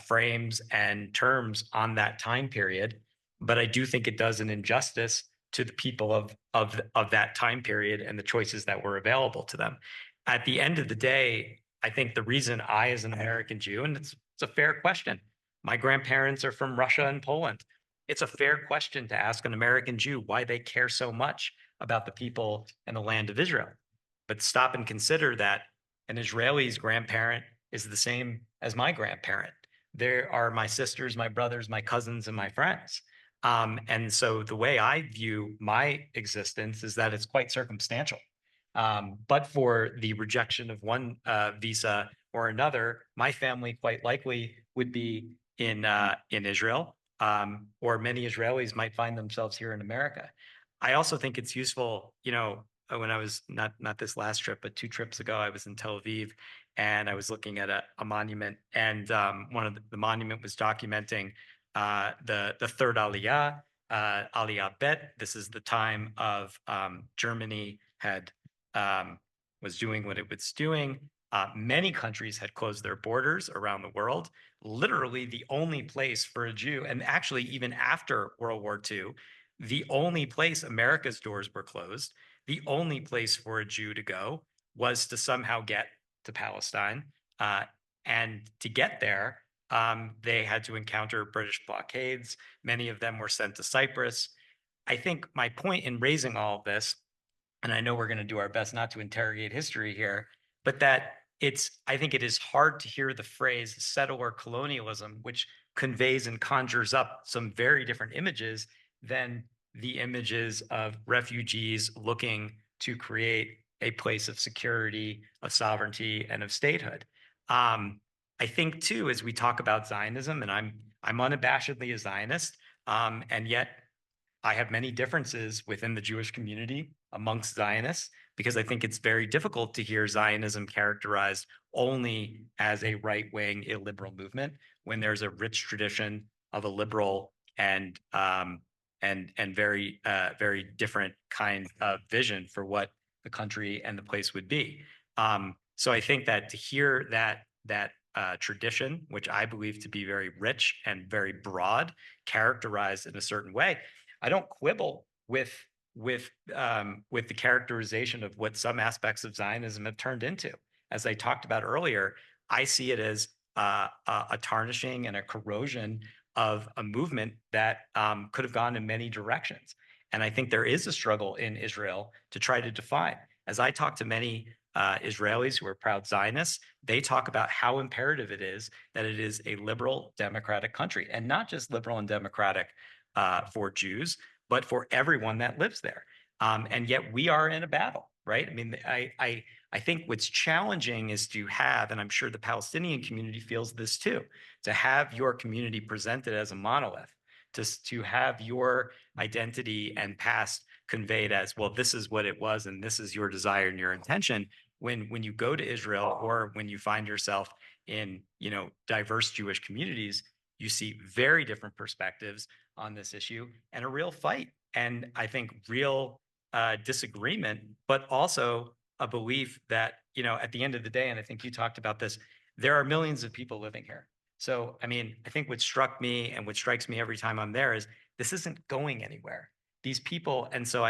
frames and terms on that time period. But I do think it does an injustice to the people of that time period and the choices that were available to them. At the end of the day, I think the reason I, as an American Jew, and it's a fair question. My grandparents are from Russia and Poland. It's a fair question to ask an American Jew why they care so much about the people and the land of Israel. But stop and consider that an Israeli's grandparent is the same as my grandparent. There are my sisters, my brothers, my cousins, and my friends. And so the way I view my existence is that it's quite circumstantial. But for the rejection of one visa or another, my family quite likely would be in Israel, or many Israelis might find themselves here in America. I also think it's useful, when I was not this last trip, but 2 trips ago, I was in Tel Aviv and I was looking at a monument, and one of the monument was documenting the third Aliyah, Aliyah Bet. This is the time of Germany had was doing what it was doing. Many countries had closed their borders around the world. Literally, the only place for a Jew, and actually even after World War II, the only place America's doors were closed, the only place for a Jew to go was to somehow get to Palestine. And to get there, they had to encounter British blockades. Many of them were sent to Cyprus. I think my point in raising all of this, and I know we're going to do our best not to interrogate history here, but that I think it is hard to hear the phrase settler colonialism, which conveys and conjures up some very different images than the images of refugees looking to create a place of security, of sovereignty, and of statehood. I think too, as we talk about Zionism, and I'm unabashedly a Zionist, and yet I have many differences within the Jewish community amongst Zionists, because I think it's very difficult to hear Zionism characterized only as a right-wing illiberal movement when there's a rich tradition of a liberal and very very different kind of vision for what the country and the place would be. So I think that to hear that tradition, which I believe to be very rich and very broad, characterized in a certain way, I don't quibble with the characterization of what some aspects of Zionism have turned into. As I talked about earlier, I see it as a tarnishing and a corrosion of a movement that could have gone in many directions. And I think there is a struggle in Israel to try to define. As I talk to many Israelis who are proud Zionists, they talk about how imperative it is that it is a liberal democratic country, and not just liberal and democratic for Jews, but for everyone that lives there. And yet we are in a battle, right? I mean, I think what's challenging is to have, and I'm sure the Palestinian community feels this too, to have your community presented as a monolith, to have your identity and past conveyed as, well, this is what it was, and this is your desire and your intention. When you go to Israel, or when you find yourself in diverse Jewish communities, you see very different perspectives on this issue and a real fight. And I think real disagreement, but also a belief that, at the end of the day, and I think you talked about this, there are millions of people living here. So, I mean, I think what struck me and what strikes me every time I'm there is this isn't going anywhere. These people, and so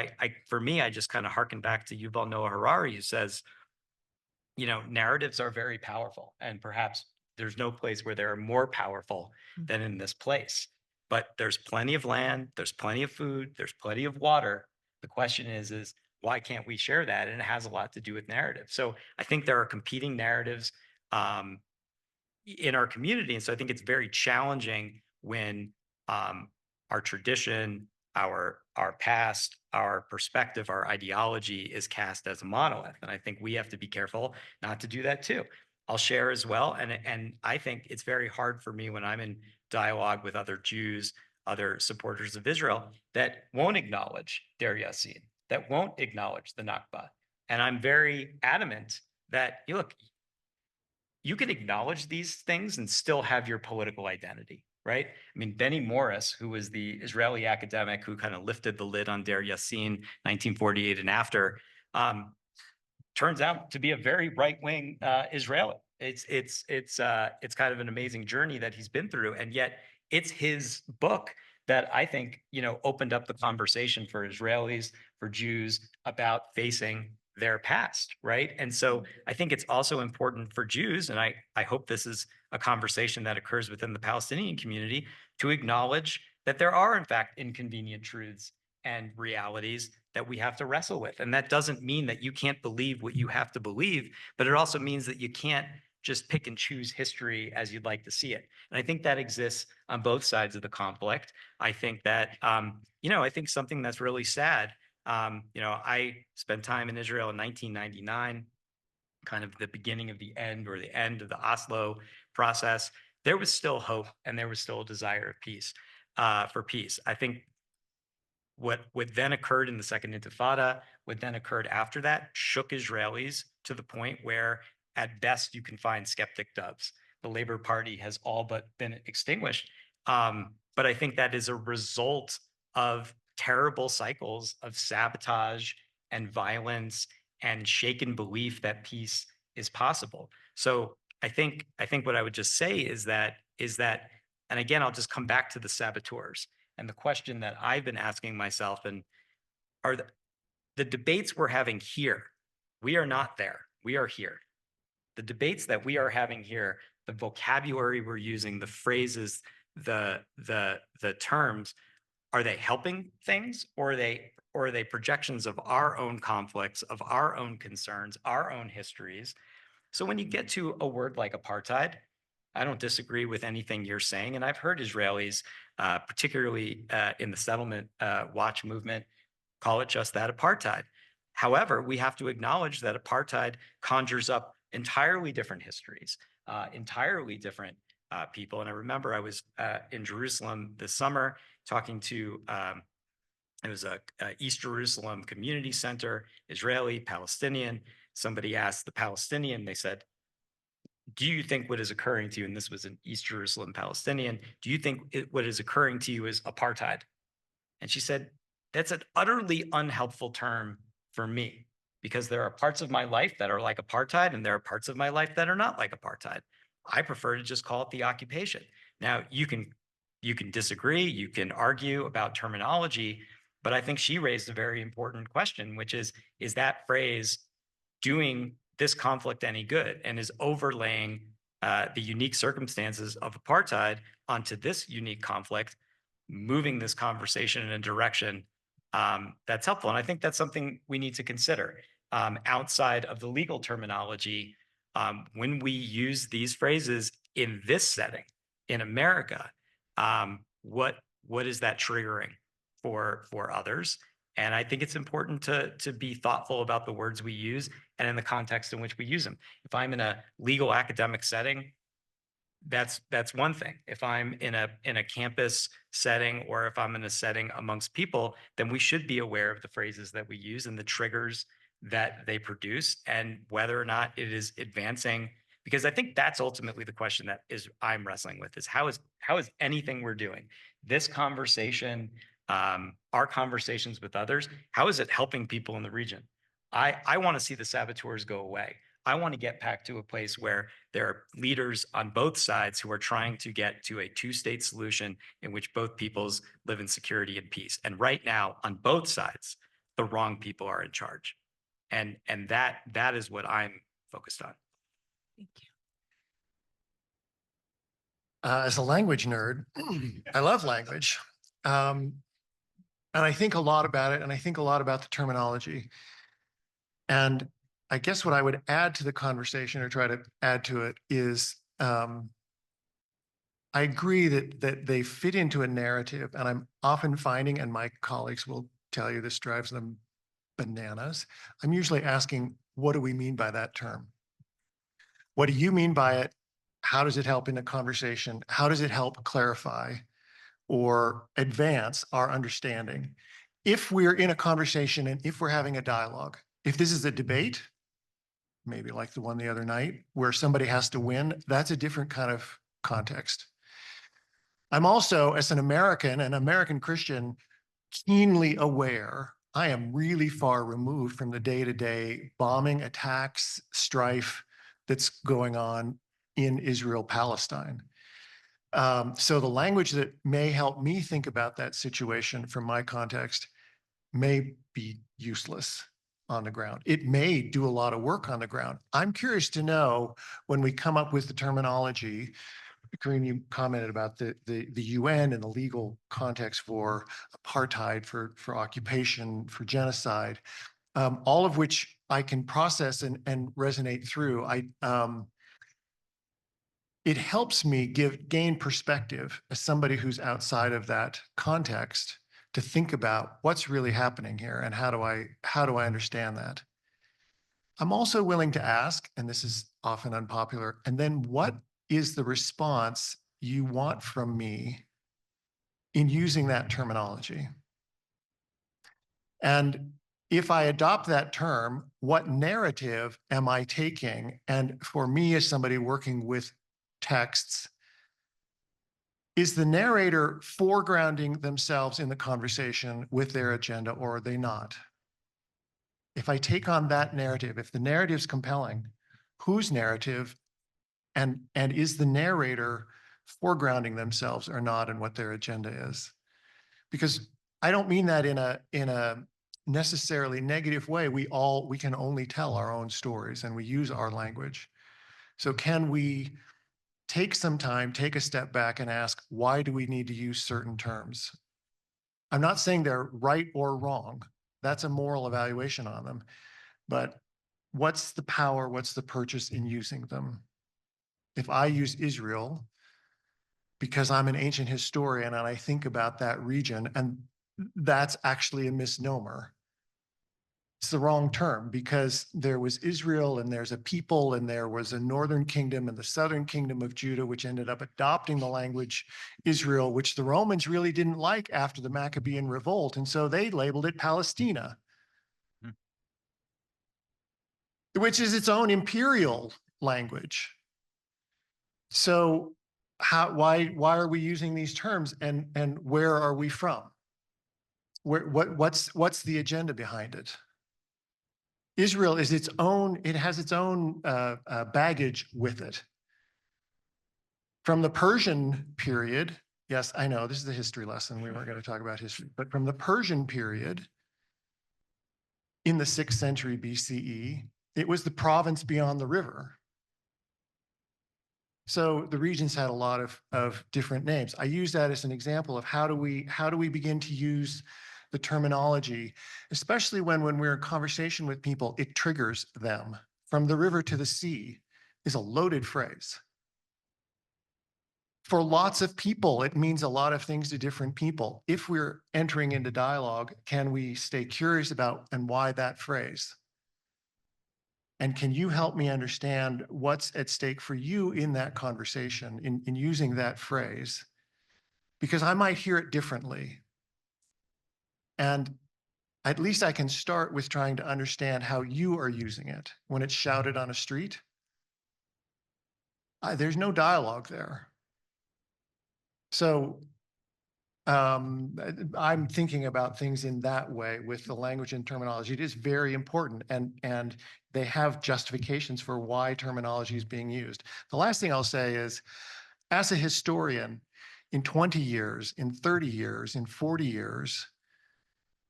for me, I just kind of harken back to Yuval Noah Harari, who says, narratives are very powerful, and perhaps there's no place where they're more powerful than in this place. But there's plenty of land, there's plenty of food, there's plenty of water. The question is why can't we share that? And it has a lot to do with narrative. So I think there are competing narratives in our community. And so I think it's very challenging when our tradition, our past, our perspective, our ideology is cast as a monolith. And I think we have to be careful not to do that too. I'll share as well. And I think it's very hard for me when I'm in dialogue with other Jews, other supporters of Israel, that won't acknowledge Der Yassin, that won't acknowledge the Nakba. And I'm very adamant that, look, you can acknowledge these things and still have your political identity. right? I mean, Benny Morris, who was the Israeli academic who kind of lifted the lid on Der Yassin, 1948 and after, turns out to be a very right-wing Israeli. It's kind of an amazing journey that he's been through, and yet it's his book that I think, you know, opened up the conversation for Israelis, for Jews about facing their past, right? And so I think it's also important for Jews, and I hope this is a conversation that occurs within the Palestinian community, to acknowledge that there are in fact inconvenient truths and realities that we have to wrestle with. And that doesn't mean that you can't believe what you have to believe, but it also means that you can't just pick and choose history as you'd like to see it. And I think that exists on both sides of the conflict. I think that, you know, I think something that's really sad, you know, I spent time in Israel in 1999, kind of the beginning of the end, or the end of the Oslo process. There was still hope, and there was still a desire of peace, for peace. I think what then occurred in the Second Intifada, what then occurred after that, shook Israelis to the point where at best you can find skeptic doves. The Labor Party has all but been extinguished. But I think that is a result of terrible cycles of sabotage and violence and shaken belief that peace is possible. So I think what I would just say is that, and again, I'll just come back to the saboteurs. And the question that I've been asking myself, and are the debates we're having here, we are not there, we are here. The debates that we are having here, the vocabulary we're using, the phrases, the terms, are they helping things, or are they projections of our own conflicts, of our own concerns, our own histories? So when you get to a word like apartheid, I don't disagree with anything you're saying. And I've heard Israelis, particularly in the settlement watch movement, call it just that, apartheid. However, we have to acknowledge that apartheid conjures up entirely different histories, entirely different people. And I remember I was in Jerusalem this summer talking to, it was a East Jerusalem community center, Israeli, Palestinian. Somebody asked the Palestinian, they said, do you think what is occurring to you, and this was an East Jerusalem Palestinian, do you think what is occurring to you is apartheid? And she said, that's an utterly unhelpful term for me, because there are parts of my life that are like apartheid, and there are parts of my life that are not like apartheid. I prefer to just call it the occupation. Now, you can disagree, you can argue about terminology, but I think she raised a very important question, which is that phrase doing this conflict any good, and is overlaying the unique circumstances of apartheid onto this unique conflict, moving this conversation in a direction that's helpful. And I think that's something we need to consider outside of the legal terminology. When we use these phrases in this setting, in America, what is that triggering for others? And I think it's important to be thoughtful about the words we use and in the context in which we use them. If I'm in a legal academic setting, that's one thing. If I'm in a campus setting, or if I'm in a setting amongst people, then we should be aware of the phrases that we use and the triggers that they produce, and whether or not it is advancing. Because I think that's ultimately the question that I'm wrestling with, is how is anything we're doing, this conversation, our conversations with others, how is it helping people in the region? I want to see the saboteurs go away. I want to get back to a place where there are leaders on both sides who are trying to get to a two-state solution in which both peoples live in security and peace. And right now, on both sides, the wrong people are in charge. And that is what I'm focused on. Thank you. As a language nerd, I love language. And I think a lot about it, and I think a lot about the terminology. And I guess what I would add to the conversation, or try to add to it, is I agree that they fit into a narrative, and I'm often finding, and my colleagues will tell you this drives them bananas, I'm usually asking, what do we mean by that term? What do you mean by it? How does it help in a conversation? How does it help clarify or advance our understanding? If we're in a conversation, and if we're having a dialogue, if this is a debate, maybe like the one the other night, where somebody has to win, that's a different kind of context. I'm also, as an American Christian, keenly aware I am really far removed from the day-to-day bombing, attacks, strife that's going on in Israel-Palestine. So the language that may help me think about that situation from my context may be useless on the ground. It may do a lot of work on the ground. I'm curious to know, when we come up with the terminology, Kareem, you commented about the UN and the legal context for apartheid, for occupation, for genocide, all of which I can process and resonate through. It helps me gain perspective as somebody who's outside of that context to think about what's really happening here and how do I understand that. I'm also willing to ask, and this is often unpopular, and then what is the response you want from me in using that terminology? And if I adopt that term, what narrative am I taking? And for me, as somebody working with texts, is the narrator foregrounding themselves in the conversation with their agenda, or are they not? If I take on that narrative, if the narrative's compelling, whose narrative, and is the narrator foregrounding themselves or not, and what their agenda is? Because I don't mean that in a necessarily negative way. We can only tell our own stories, and we use our language. So can we take some time, take a step back and ask, why do we need to use certain terms? I'm not saying they're right or wrong. That's a moral evaluation on them. But what's the power, what's the purchase in using them? If I use Israel because I'm an ancient historian and I think about that region, and that's actually a misnomer. It's the wrong term, because there was Israel and there's a people and there was a northern kingdom and the southern kingdom of Judah, which ended up adopting the language Israel, which the Romans really didn't like after the Maccabean revolt. And so they labeled it Palestina, which is its own imperial language. So why are we using these terms, and where are we from? What's the agenda behind it? Israel is its own, it has its own baggage with it. From the Persian period, yes, I know this is a history lesson. We weren't going to talk about history, but from the Persian period in the 6th century BCE, it was the province beyond the river. So the regions had a lot of different names. I use that as an example of how do we begin to use the terminology, especially when we're in conversation with people, it triggers them. From the river to the sea is a loaded phrase. For lots of people, it means a lot of things to different people. If we're entering into dialogue, can we stay curious about and why that phrase? And can you help me understand what's at stake for you in that conversation, in using that phrase? Because I might hear it differently. And at least I can start with trying to understand how you are using it. When it's shouted on a street, there's no dialogue there. So I'm thinking about things in that way with the language and terminology. It is very important, and they have justifications for why terminology is being used. The last thing I'll say is, as a historian, in 20 years, in 30 years, in 40 years,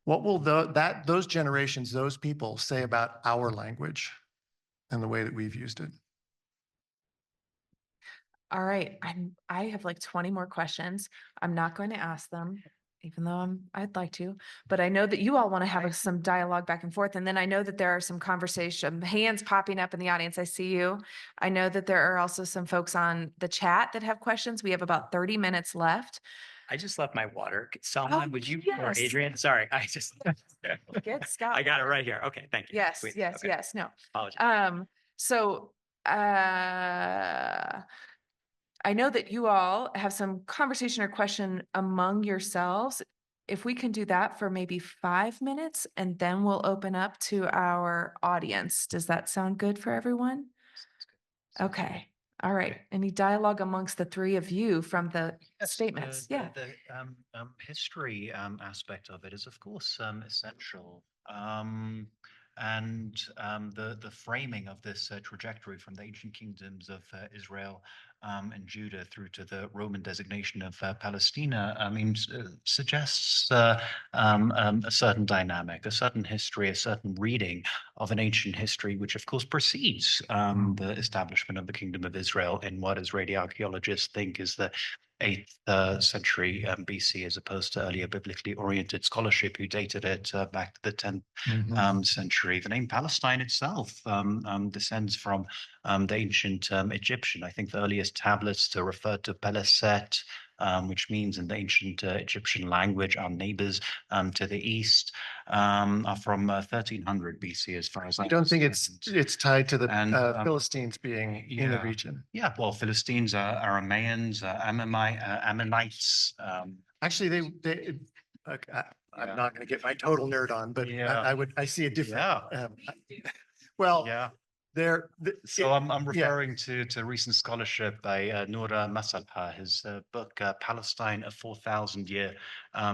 what will those generations, those people say about our language and the way that we've used it? All right, I have like 20 more questions. I'm not going to ask them, even though I'd like to, but I know that you all want to have some dialogue back and forth. And then I know that there are some hands popping up in the audience. I see you. I know that there are also some folks on the chat that have questions. We have about 30 minutes left. I just left my water. Someone, would you, or yes. Adrian? Sorry, I just, Get Scott. I got it right here. Okay, thank you. Yes, Sweet. yes, Okay. yes. No. Apologies. So I know that you all have some conversation or question among yourselves. If we can do that for maybe 5 minutes, and then we'll open up to our audience. Does that sound good for everyone? Okay. All right. Any dialogue amongst the three of you from the Yes, statements? Yeah. The history aspect of it is, of course, essential. And the framing of this trajectory from the ancient kingdoms of Israel and Judah through to the Roman designation of Palestina, I mean, suggests a certain dynamic, a certain history, a certain reading of an ancient history, which of course precedes the establishment of the Kingdom of Israel in what Israeli archaeologists think is the 8th century BC, as opposed to earlier biblically oriented scholarship who dated it back to the 10th century. The name Palestine itself descends from the ancient Egyptian. I think the earliest tablets to refer to Peleset, which means in the ancient Egyptian language, our neighbors to the east, are from 1300 BC, as far as I I don't think understand. it's tied to the And, Philistines being in the yeah. region. Yeah, well, Philistines, Aramaeans, Ammonites. Actually, they, okay, I'm Yeah. not going to get my total nerd on, but Yeah. I see a different, Yeah. well, Yeah. there. So I'm referring to recent scholarship by Noura Masalha. His book Palestine: A 4,000-Year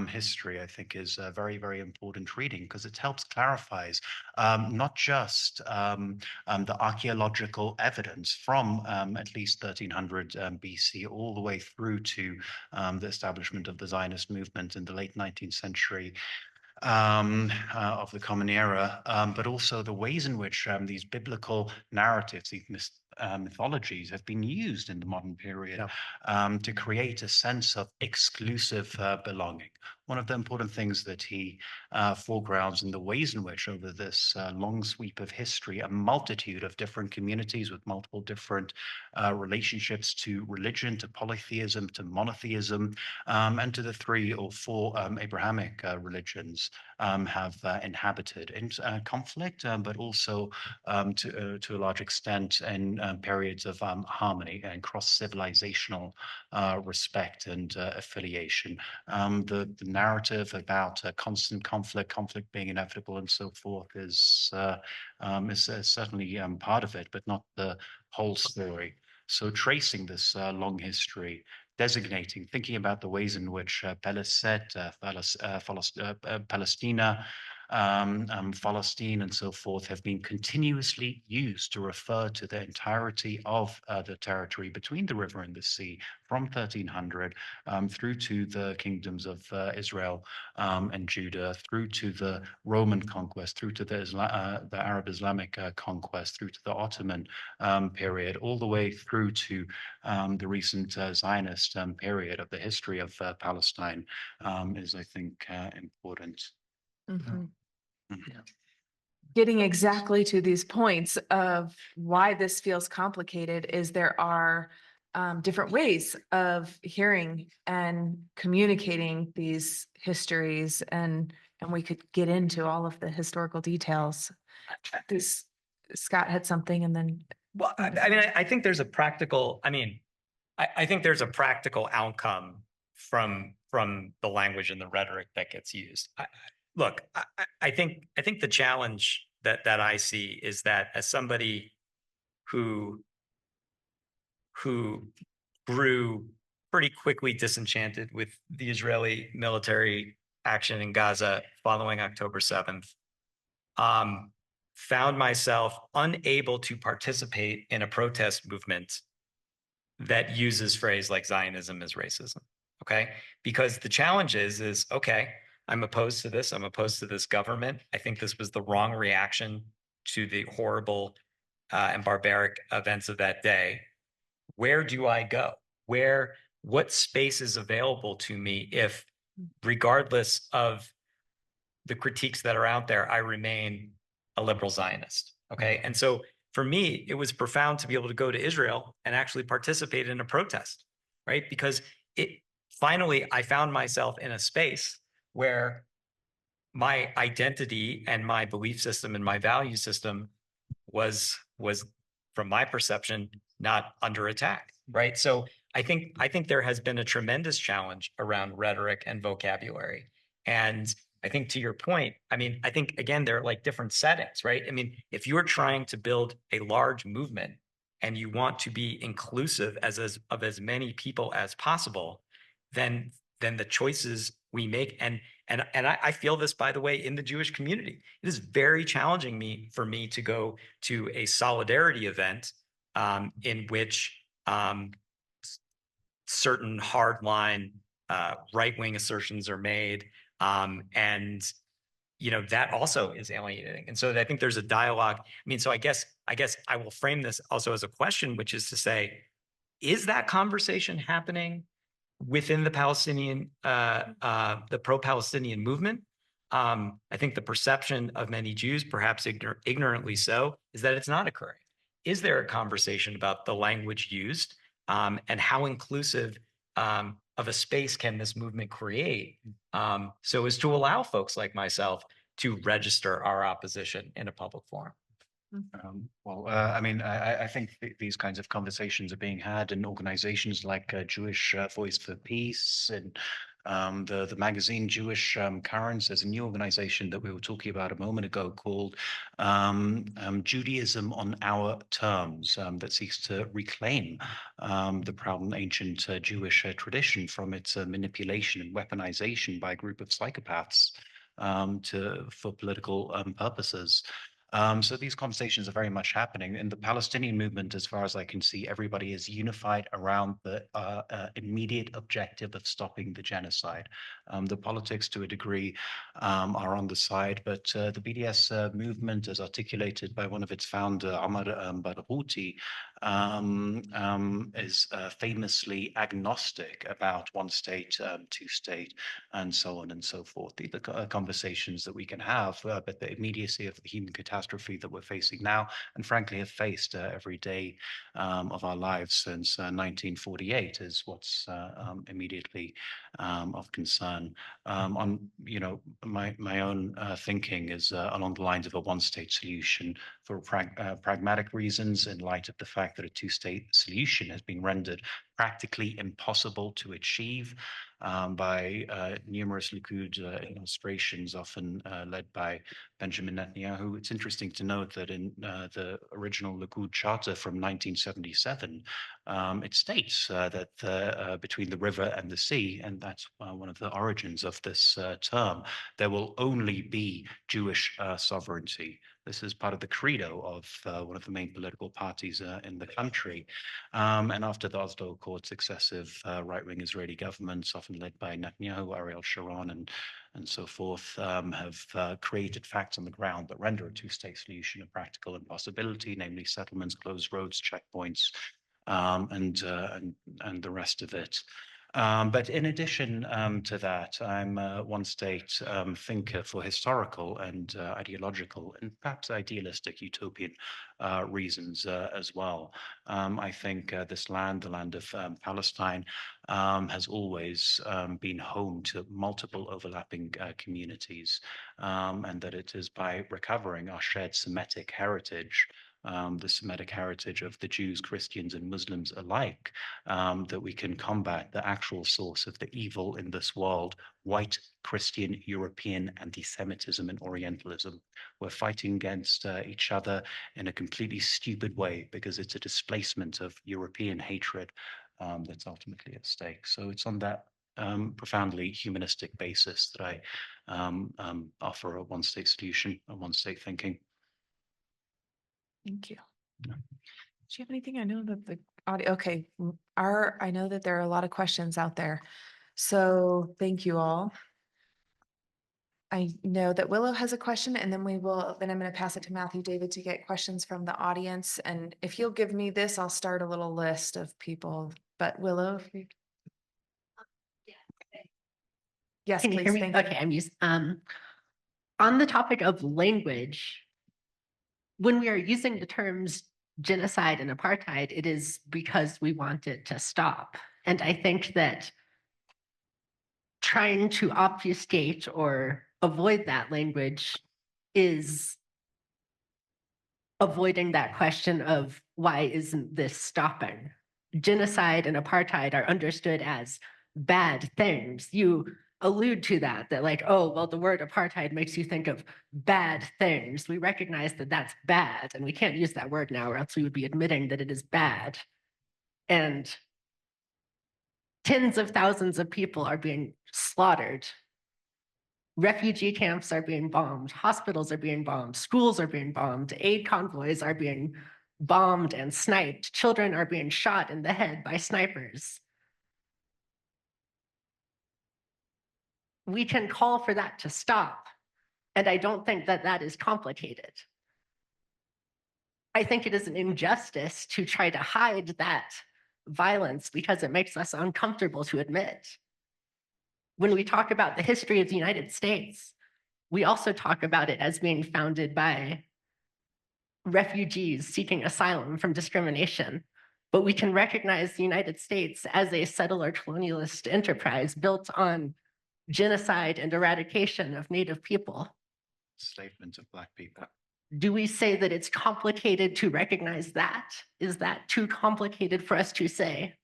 History, I think, is a very, very important reading because it helps clarifies not just the archaeological evidence from at least 1300 BC all the way through to the establishment of the Zionist movement in the late 19th century, of the Common Era, but also the ways in which these biblical narratives, these mythologies have been used in the modern period to create a sense of exclusive belonging. One of the important things that he foregrounds in the ways in which over this long sweep of history, a multitude of different communities with multiple different relationships to religion, to polytheism, to monotheism, and to the 3 or 4 Abrahamic religions have inhabited in conflict, but also to a large extent in periods of harmony and cross-civilizational respect and affiliation. The narrative about constant conflict being inevitable and so forth is certainly part of it, but not the whole story. So tracing this long history, designating, thinking about the ways in which Palestine, Palestine, and so forth have been continuously used to refer to the entirety of the territory between the river and the sea from 1300 through to the kingdoms of Israel and Judah, through to the Roman conquest, through to the Arab Islamic conquest, through to the Ottoman period, all the way through to the recent Zionist period of the history of Palestine is, I think, important. Mhm. Mhm. Getting exactly to these points of why this feels complicated is there are different ways of hearing and communicating these histories, and we could get into all of the historical details. This Scott had something, and then Well, I mean, I think there's a practical, I think there's a practical outcome from the language and the rhetoric that gets used. Look, I think the challenge that I see is that as somebody who grew pretty quickly disenchanted with the Israeli military action in Gaza following October 7th, found myself unable to participate in a protest movement that uses phrase like Zionism is racism. Okay. Because the challenge is, okay, I'm opposed to this. I'm opposed to this government. I think this was the wrong reaction to the horrible and barbaric events of that day. Where do I go? What space is available to me if, regardless of the critiques that are out there, I remain a liberal Zionist? Okay. And so for me, it was profound to be able to go to Israel and actually participate in a protest, right? Because finally, I found myself in a space where my identity and my belief system and my value system was from my perception not under attack, right? So I think there has been a tremendous challenge around rhetoric and vocabulary. And I think to your point, I think again, there are like different settings, right? If you're trying to build a large movement and you want to be inclusive of as many people as possible, then the choices we make, and I feel this, by the way, in the Jewish community, it is very challenging for me to go to a solidarity event in which certain hardline right-wing assertions are made, and that also is alienating. And so I think there's a dialogue. I mean, so I guess I will frame this also as a question, which is to say, is that conversation happening within the Palestinian, the pro-Palestinian movement? I think the perception of many Jews, perhaps ignorantly so, is that it's not occurring. Is there a conversation about the language used, and how inclusive of a space can this movement create, so as to allow folks like myself to register our opposition in a public forum? I mean, I think these kinds of conversations are being had in organizations like Jewish Voice for Peace and the magazine Jewish Currents. There's a new organization that we were talking about a moment ago called Judaism on Our Terms, that seeks to reclaim the proud and ancient Jewish tradition from its manipulation and weaponization by a group of psychopaths for political purposes. So these conversations are very much happening. In the Palestinian movement, as far as I can see, everybody is unified around the immediate objective of stopping the genocide. The politics, to a degree, are on the side, but the BDS movement, as articulated by one of its founder, Amr Barghouti, is famously agnostic about one state, two state, and so on and so forth. The conversations that we can have, but the immediacy of the human catastrophe that we're facing now, and frankly have faced every day of our lives since 1948, is what's immediately of concern. My own thinking is along the lines of a one-state solution for pragmatic reasons, in light of the fact that a two-state solution has been rendered practically impossible to achieve by numerous Likud illustrations, often led by Benjamin Netanyahu. It's interesting to note that in the original Likud charter from 1977, it states that between the river and the sea, and that's one of the origins of this term, there will only be Jewish sovereignty. This is part of the credo of one of the main political parties in the country. And after the Oslo Accord, successive right-wing Israeli governments, often led by Netanyahu, Ariel Sharon, and so forth, have created facts on the ground that render a two-state solution a practical impossibility, namely settlements, closed roads, checkpoints, and the rest of it. But in addition to that, I'm a one-state thinker for historical and ideological and perhaps idealistic utopian reasons as well. I think this land, the land of Palestine, has always been home to multiple overlapping communities, and that it is by recovering our shared Semitic heritage, the Semitic heritage of the Jews, Christians, and Muslims alike, that we can combat the actual source of the evil in this world: white, Christian, European anti-Semitism and Orientalism. We're fighting against each other in a completely stupid way because it's a displacement of European hatred that's ultimately at stake. So it's on that profoundly humanistic basis that I offer a one-state solution, a one-state thinking. Thank you. Yeah. Do you have anything? I know that the audio, okay, I know that there are a lot of questions out there. So thank you all. I know that Willow has a question, and then I'm going to pass it to Matthew David to get questions from the audience. And if you'll give me this, I'll start a little list of people. But Willow, if you. Yes, Can you please. hear me? Thank you. Okay, I'm used. On the topic of language, when we are using the terms genocide and apartheid, it is because we want it to stop. And I think that trying to obfuscate or avoid that language is avoiding that question of why isn't this stopping? Genocide and apartheid are understood as bad things. You allude to that, like, oh, well, the word apartheid makes you think of bad things. We recognize that that's bad, and we can't use that word now, or else we would be admitting that it is bad. And tens of thousands of people are being slaughtered. Refugee camps are being bombed, hospitals are being bombed, schools are being bombed, aid convoys are being bombed and sniped, children are being shot in the head by snipers. We can call for that to stop, and I don't think that that is complicated. I think it is an injustice to try to hide that violence because it makes us uncomfortable to admit. When we talk about the history of the United States, we also talk about it as being founded by refugees seeking asylum from discrimination. But we can recognize the United States as a settler colonialist enterprise built on genocide and eradication of Native people. Enslavement of Black people. Do we say that it's complicated to recognize that? Is that too complicated for us to say?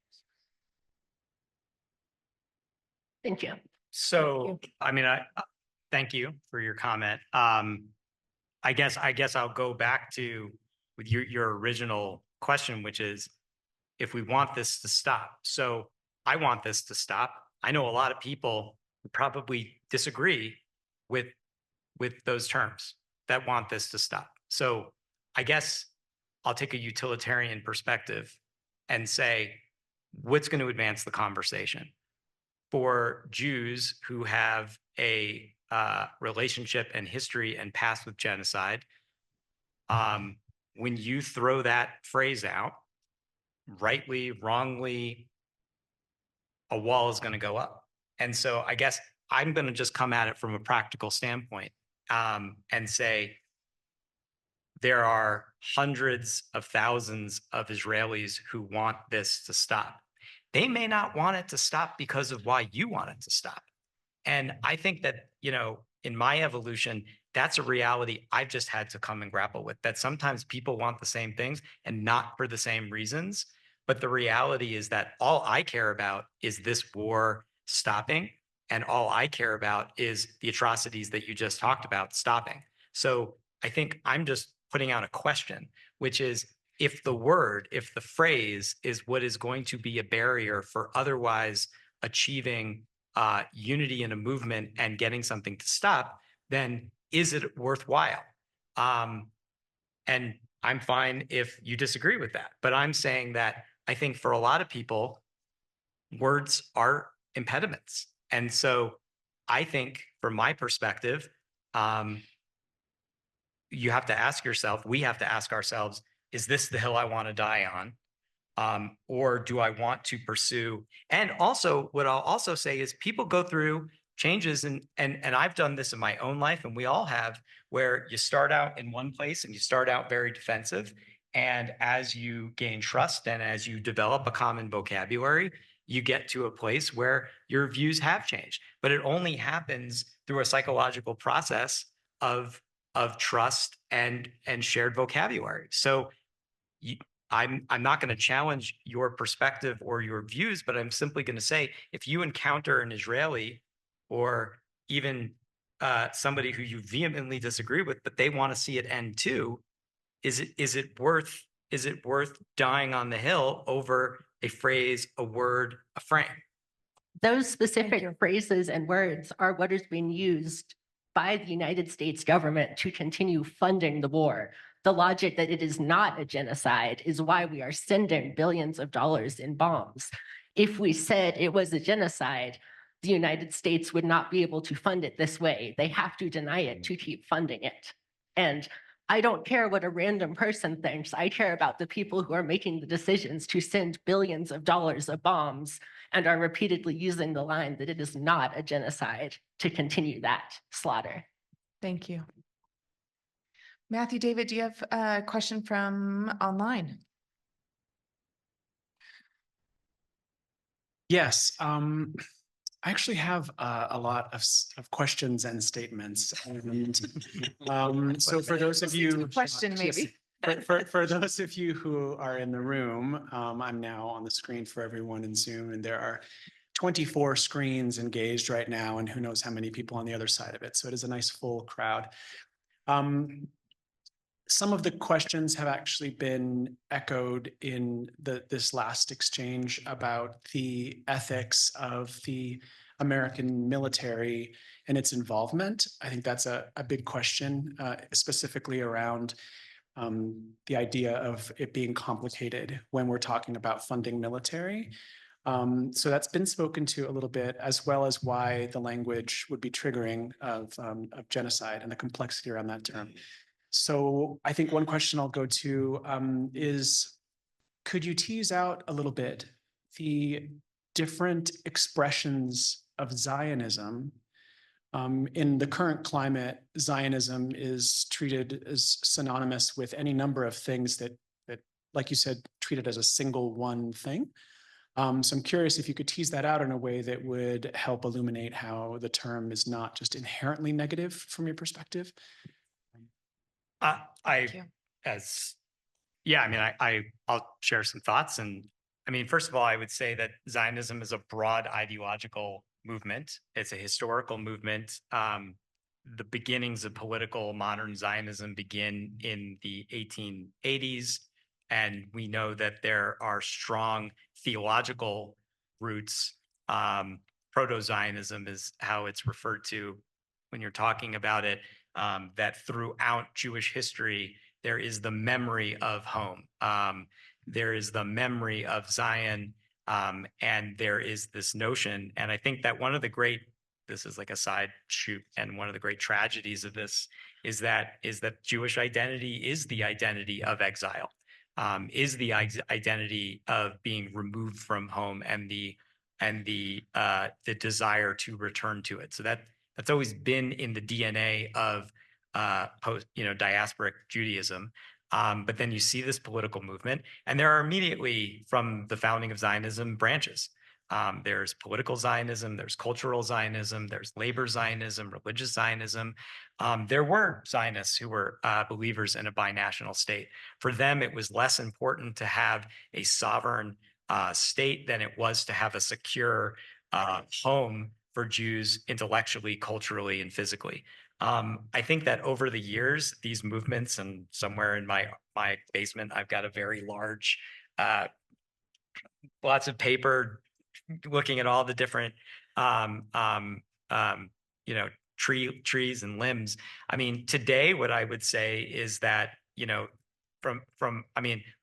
Thank you. So, I mean, thank you for your comment. I guess I'll go back to with your original question, which is if we want this to stop. So I want this to stop. I know a lot of people who probably disagree with those terms that want this to stop. So I guess I'll take a utilitarian perspective and say, what's going to advance the conversation? For Jews who have a relationship and history and past with genocide, when you throw that phrase out, rightly, wrongly, a wall is going to go up. And so I guess I'm going to just come at it from a practical standpoint and say there are hundreds of thousands of Israelis who want this to stop. They may not want it to stop because of why you want it to stop. And I think that, you know, in my evolution, that's a reality I've just had to come and grapple with, that sometimes people want the same things and not for the same reasons. But the reality is that all I care about is this war stopping. And all I care about is the atrocities that you just talked about stopping. So I think I'm just putting out a question, which is, if the phrase is what is going to be a barrier for otherwise achieving unity in a movement and getting something to stop, then is it worthwhile? And I'm fine if you disagree with that. But I'm saying that I think for a lot of people, words are impediments. And so I think from my perspective, you have to ask yourself, we have to ask ourselves, is this the hill I want to die on? Or do I want to pursue? And also, what I'll also say is people go through changes, and I've done this in my own life, and we all have, where you start out in one place and you start out very defensive. And as you gain trust and as you develop a common vocabulary, you get to a place where your views have changed. But it only happens through a psychological process of trust and shared vocabulary. So I'm not going to challenge your perspective or your views, but I'm simply going to say, if you encounter an Israeli or even somebody who you vehemently disagree with, but they want to see it end too, is it worth dying on the hill over a phrase, a word, a frame? Those specific phrases and words are what is being used by the United States government to continue funding the war. The logic that it is not a genocide is why we are sending billions of dollars in bombs. If we said it was a genocide, the United States would not be able to fund it this way. They have to deny it to keep funding it. And I don't care what a random person thinks. I care about the people who are making the decisions to send billions of dollars of bombs and are repeatedly using the line that it is not a genocide to continue that slaughter. Thank you. Matthew, David, do you have a question from online? Yes, I actually have a lot of questions and statements. And so for those of you, Question, maybe. for those of you who are in the room, I'm now on the screen for everyone in Zoom, and there are 24 screens engaged right now, and who knows how many people on the other side of it. So it is a nice full crowd. Some of the questions have actually been echoed in this last exchange about the ethics of the American military and its involvement. I think that's a big question, specifically around the idea of it being complicated when we're talking about funding military. So that's been spoken to a little bit, as well as why the language would be triggering of genocide and the complexity around that term. So I think one question I'll go to is, could you tease out a little bit the different expressions of Zionism? In the current climate, Zionism is treated as synonymous with any number of things that, like you said, treated as a single one thing. So I'm curious if you could tease that out in a way that would help illuminate how the term is not just inherently negative from your perspective. Thank you. I'll share some thoughts. And I mean, first of all, I would say that Zionism is a broad ideological movement. It's a historical movement. The beginnings of political modern Zionism begin in the 1880s. And we know that there are strong theological roots. Proto-Zionism is how it's referred to when you're talking about it. That throughout Jewish history, there is the memory of home. There is the memory of Zion, and there is this notion. And I think that one of the great, this is like a side shoot, and one of the great tragedies of this is that Jewish identity is the identity of exile, is the identity of being removed from home, and the desire to return to it. So that's always been in the DNA of diasporic Judaism. But then you see this political movement, and there are immediately from the founding of Zionism branches. There's political Zionism, there's cultural Zionism, there's labor Zionism, religious Zionism. There were Zionists who were believers in a binational state. For them, it was less important to have a sovereign state than it was to have a secure home for Jews intellectually, culturally, and physically. I think that over the years, these movements, and somewhere in my basement, I've got a very large, lots of paper, looking at all the different, trees and limbs. I mean, today, what I would say is that,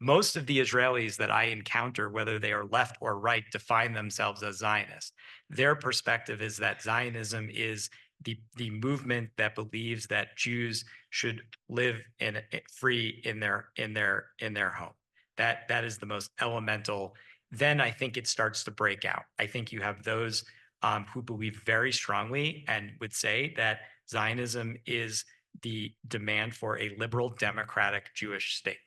most of the Israelis that I encounter, whether they are left or right, define themselves as Zionists. Their perspective is that Zionism is the movement that believes that Jews should live free in their home. That is the most elemental. Then I think it starts to break out. I think you have those who believe very strongly and would say that Zionism is the demand for a liberal, democratic Jewish state.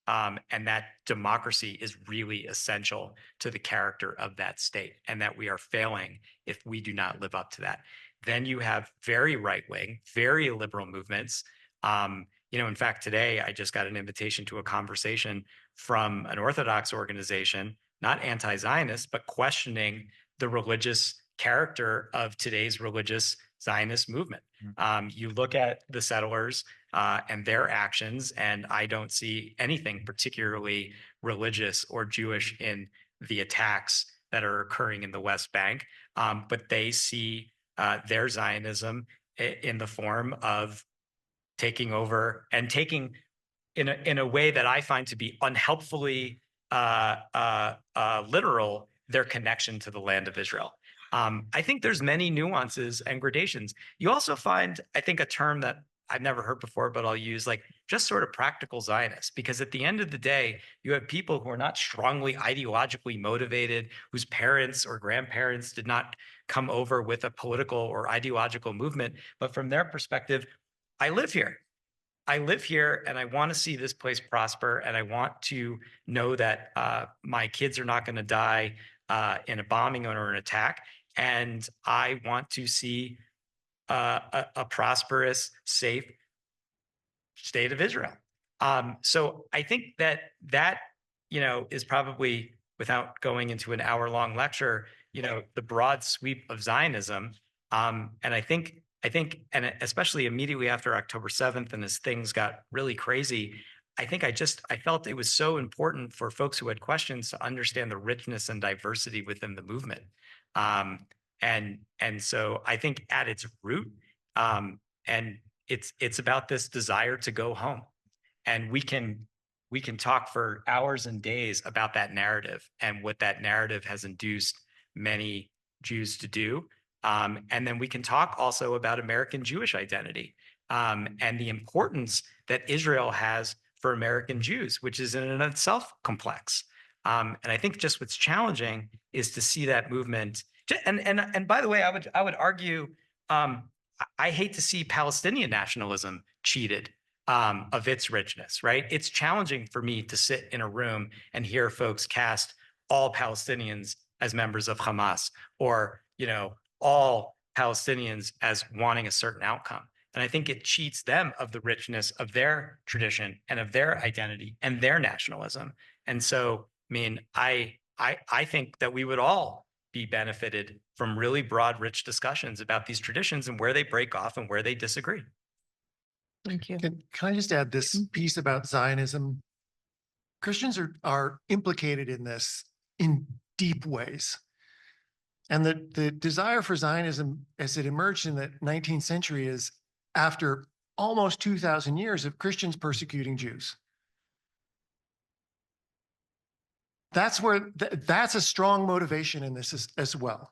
And that democracy is really essential to the character of that state, and that we are failing if we do not live up to that. Then you have very right-wing, very liberal movements. In fact, today I just got an invitation to a conversation from an Orthodox organization, not anti-Zionist, but questioning the religious character of today's religious Zionist movement. You look at the settlers and their actions, and I don't see anything particularly religious or Jewish in the attacks that are occurring in the West Bank, but they see their Zionism in the form of taking over and taking in a way that I find to be unhelpfully literal their connection to the land of Israel. I think there's many nuances and gradations. You also find, I think, a term that I've never heard before, but I'll use, like, just sort of practical Zionists, because at the end of the day, you have people who are not strongly ideologically motivated, whose parents or grandparents did not come over with a political or ideological movement. But from their perspective, I live here. I live here and I want to see this place prosper. And I want to know that my kids are not going to die in a bombing or an attack. And I want to see a prosperous, safe state of Israel. So I think that is probably, without going into an hour-long lecture, the broad sweep of Zionism. And I think, and especially immediately after October 7th, and as things got really crazy, I felt it was so important for folks who had questions to understand the richness and diversity within the movement. And so I think at its root, and it's about this desire to go home. And we can talk for hours and days about that narrative and what that narrative has induced many Jews to do. And then we can talk also about American Jewish identity, and the importance that Israel has for American Jews, which is in and of itself complex. And I think just what's challenging is to see that movement. And by the way, I would argue, I hate to see Palestinian nationalism cheated of its richness, right? It's challenging for me to sit in a room and hear folks cast all Palestinians as members of Hamas, or all Palestinians as wanting a certain outcome. And I think it cheats them of the richness of their tradition and of their identity and their nationalism. And so, I mean, I think that we would all be benefited from really broad, rich discussions about these traditions and where they break off and where they disagree. Thank you. Can I just add this piece about Zionism? Christians are implicated in this in deep ways. And the desire for Zionism as it emerged in the 19th century is after almost 2,000 years of Christians persecuting Jews. That's a strong motivation in this as well.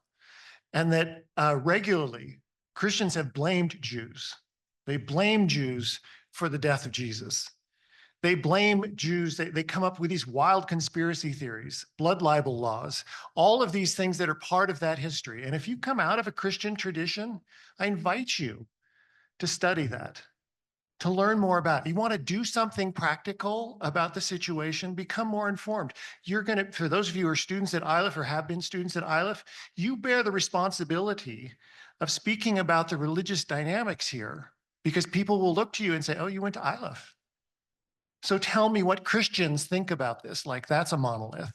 And that regularly Christians have blamed Jews. They blame Jews for the death of Jesus. They blame Jews. They come up with these wild conspiracy theories, blood libel laws, all of these things that are part of that history. And if you come out of a Christian tradition, I invite you to study that, to learn more about it. You want to do something practical about the situation, become more informed. For those of you who are students at Iliff or have been students at Iliff, you bear the responsibility of speaking about the religious dynamics here, because people will look to you and say, oh, you went to Iliff. So tell me what Christians think about this. Like, that's a monolith.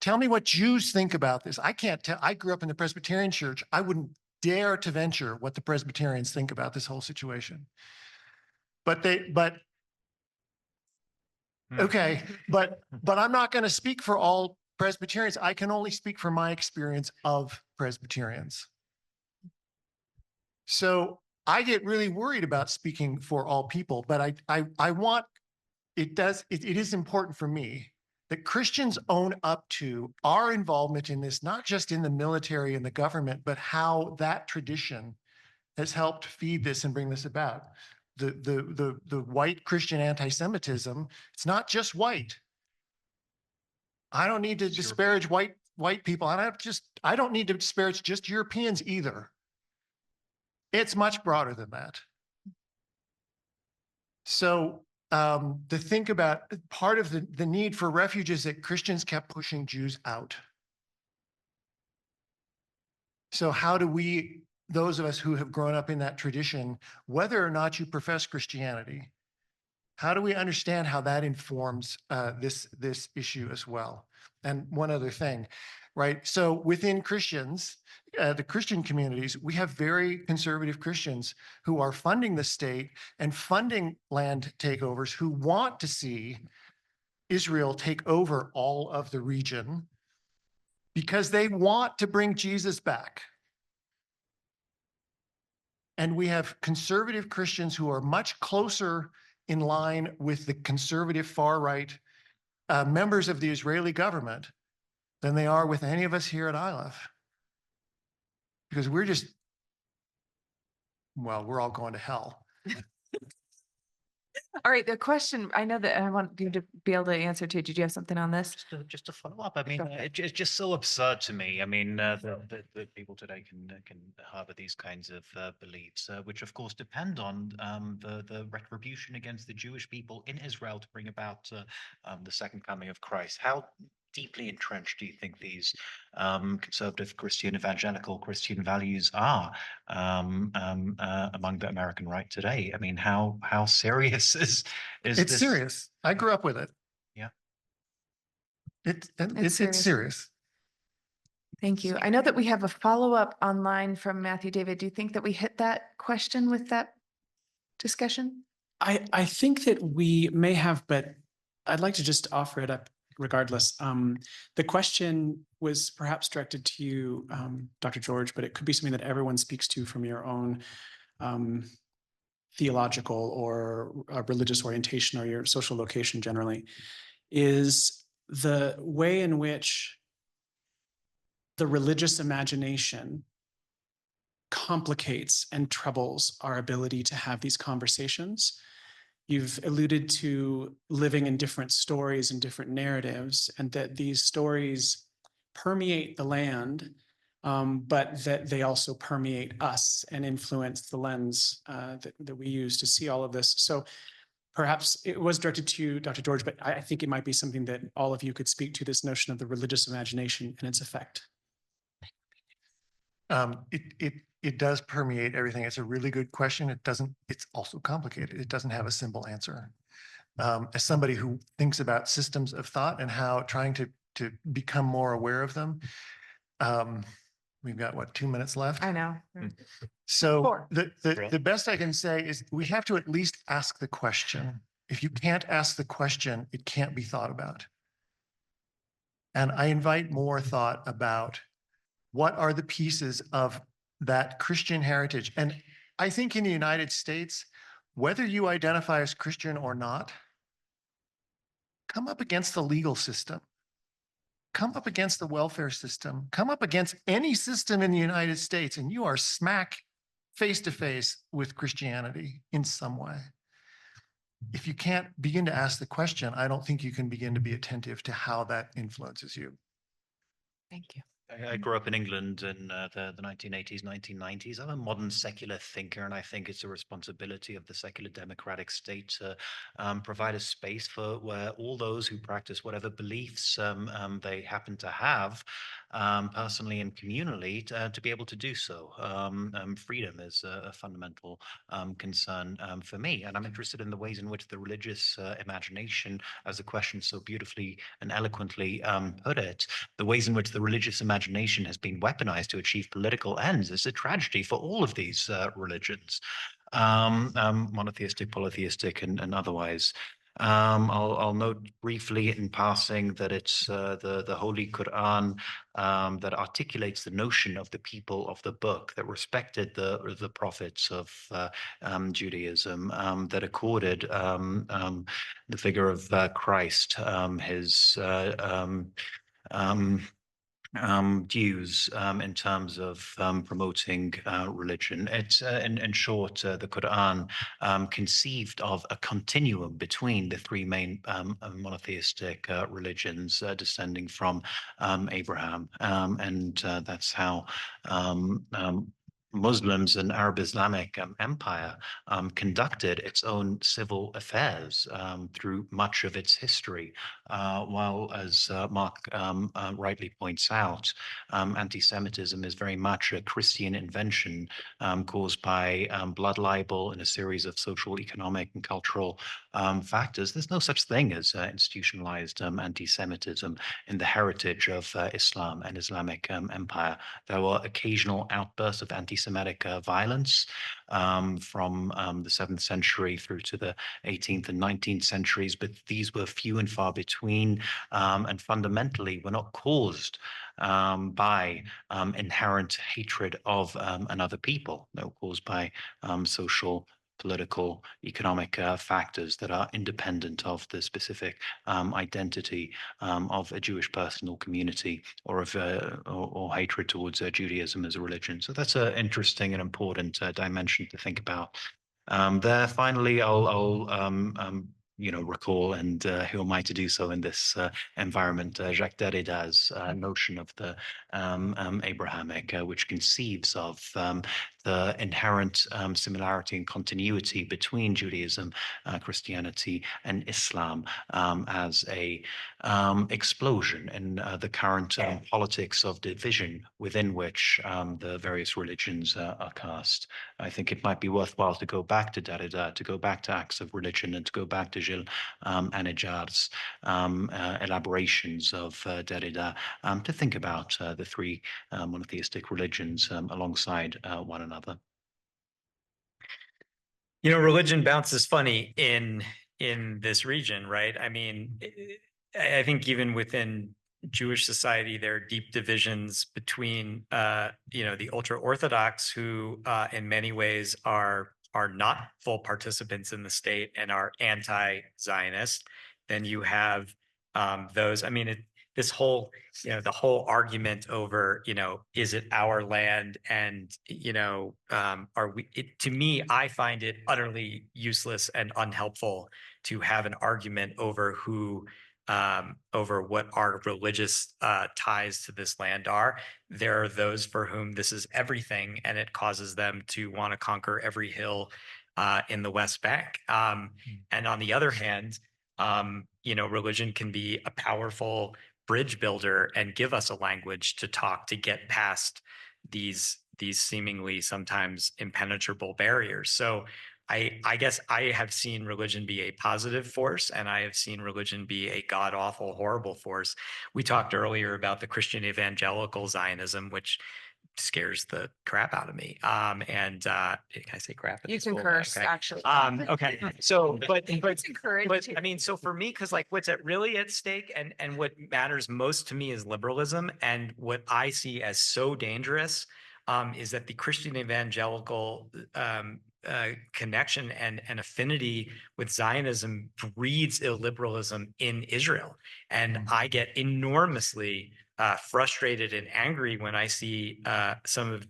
Tell me what Jews think about this. I can't tell. I grew up in the Presbyterian church. I wouldn't dare to venture what the Presbyterians think about this whole situation. But I'm not going to speak for all Presbyterians. I can only speak for my experience of Presbyterians. So I get really worried about speaking for all people, but it is important for me that Christians own up to our involvement in this, not just in the military and the government, but how that tradition has helped feed this and bring this about. The white Christian anti-Semitism, it's not just white. I don't need to disparage white people. I don't need to disparage just Europeans either. It's much broader than that. So to think about part of the need for refuge is that Christians kept pushing Jews out. So how do we, those of us who have grown up in that tradition, whether or not you profess Christianity, how do we understand how that informs this issue as well? And one other thing, right? So within Christians, the Christian communities, we have very conservative Christians who are funding the state and funding land takeovers, who want to see Israel take over all of the region because they want to bring Jesus back. And we have conservative Christians who are much closer in line with the conservative far-right members of the Israeli government than they are with any of us here at Iliff. Because we're all going to hell. All right, the question, I know that I want you to be able to answer too. Did you have something on this? Just to follow up, I mean, Go ahead. it's just so absurd to me. I mean, the people today can harbor these kinds of beliefs, which of course depend on the retribution against the Jewish people in Israel to bring about the second coming of Christ. How deeply entrenched do you think these conservative Christian, evangelical Christian values are among the American right today? I mean, how serious is It's this? serious. I grew up with it. Yeah. It's serious. Thank you. I know that we have a follow-up online from Matthew David. Do you think that we hit that question with that discussion? I think that we may have, but I'd like to just offer it up regardless. The question was perhaps directed to you, Dr. George, but it could be something that everyone speaks to from your own theological or religious orientation or your social location generally, is the way in which the religious imagination complicates and troubles our ability to have these conversations. You've alluded to living in different stories and different narratives, and that these stories permeate the land, but that they also permeate us and influence the lens that we use to see all of this. So perhaps it was directed to you, Dr. George, but I think it might be something that all of you could speak to, this notion of the religious imagination and its effect. It does permeate everything. It's a really good question. It's also complicated. It doesn't have a simple answer. As somebody who thinks about systems of thought and how trying to become more aware of them, we've got what, 2 minutes left? I know. So Four. the best I can say is we have to at least ask the question. If you can't ask the question, it can't be thought about. And I invite more thought about what are the pieces of that Christian heritage. And I think in the United States, whether you identify as Christian or not, come up against the legal system, come up against the welfare system, come up against any system in the United States, and you are smack face to face with Christianity in some way. If you can't begin to ask the question, I don't think you can begin to be attentive to how that influences you. Thank you. I grew up in England in the 1980s, 1990s. I'm a modern secular thinker, and I think it's a responsibility of the secular democratic state to provide a space for where all those who practice whatever beliefs they happen to have, personally and communally, to be able to do so. Freedom is a fundamental concern for me, and I'm interested in the ways in which the religious imagination, as the question so beautifully and eloquently put it, the ways in which the religious imagination has been weaponized to achieve political ends is a tragedy for all of these religions, monotheistic, polytheistic, and otherwise. I'll note briefly in passing that it's the Holy Quran that articulates the notion of the people of the book, that respected the prophets of Judaism, that accorded the figure of Christ his dues in terms of promoting religion. It's in short, the Quran conceived of a continuum between the three main monotheistic religions descending from Abraham, and that's how Muslims and Arab Islamic empire conducted its own civil affairs through much of its history. While, as Mark rightly points out, anti-Semitism is very much a Christian invention caused by blood libel and a series of social, economic, and cultural factors. There's no such thing as institutionalized anti-Semitism in the heritage of Islam and Islamic empire. There were occasional outbursts of anti-Semitic violence from the 7th century through to the 18th and 19th centuries, but these were few and far between, and fundamentally were not caused by inherent hatred of another people. They were caused by social, political, economic factors that are independent of the specific identity of a Jewish personal community or of or hatred towards Judaism as a religion. So that's an interesting and important dimension to think about. There, finally, I'll recall, and who am I to do so in this environment, Jacques Derrida's notion of the Abrahamic, which conceives of the inherent similarity and continuity between Judaism, Christianity, and Islam as a explosion in the current politics of division within which the various religions are cast. I think it might be worthwhile to go back to Derrida, to go back to Acts of Religion, and to go back to Gilles Anéjar's elaborations of Derrida to think about the three monotheistic religions alongside one another. You know, religion bounces funny in this region, right? I mean, I think even within Jewish society, there are deep divisions between, you know, the ultra-Orthodox who, in many ways, are not full participants in the state and are anti-Zionist. Then you have those. I mean, this whole, you know, the whole argument over, you know, is it our land, and you know, are we? To me, I find it utterly useless and unhelpful to have an argument over who. Over what our religious ties to this land are. There are those for whom this is everything, and it causes them to want to conquer every hill in the West Bank. And on the other hand, you know, religion can be a powerful bridge builder and give us a language to talk to get past these seemingly sometimes impenetrable barriers. So I guess I have seen religion be a positive force, and I have seen religion be a god-awful, horrible force. We talked earlier about the Christian evangelical Zionism, which scares the crap out of me. Can I say crap? You can curse, Okay. actually. Okay. So, It's encouraged. I mean, so for me, because like what's really at stake and what matters most to me is liberalism. And what I see as so dangerous is that the Christian evangelical connection and affinity with Zionism breeds illiberalism in Israel. And I get enormously frustrated and angry when I see some of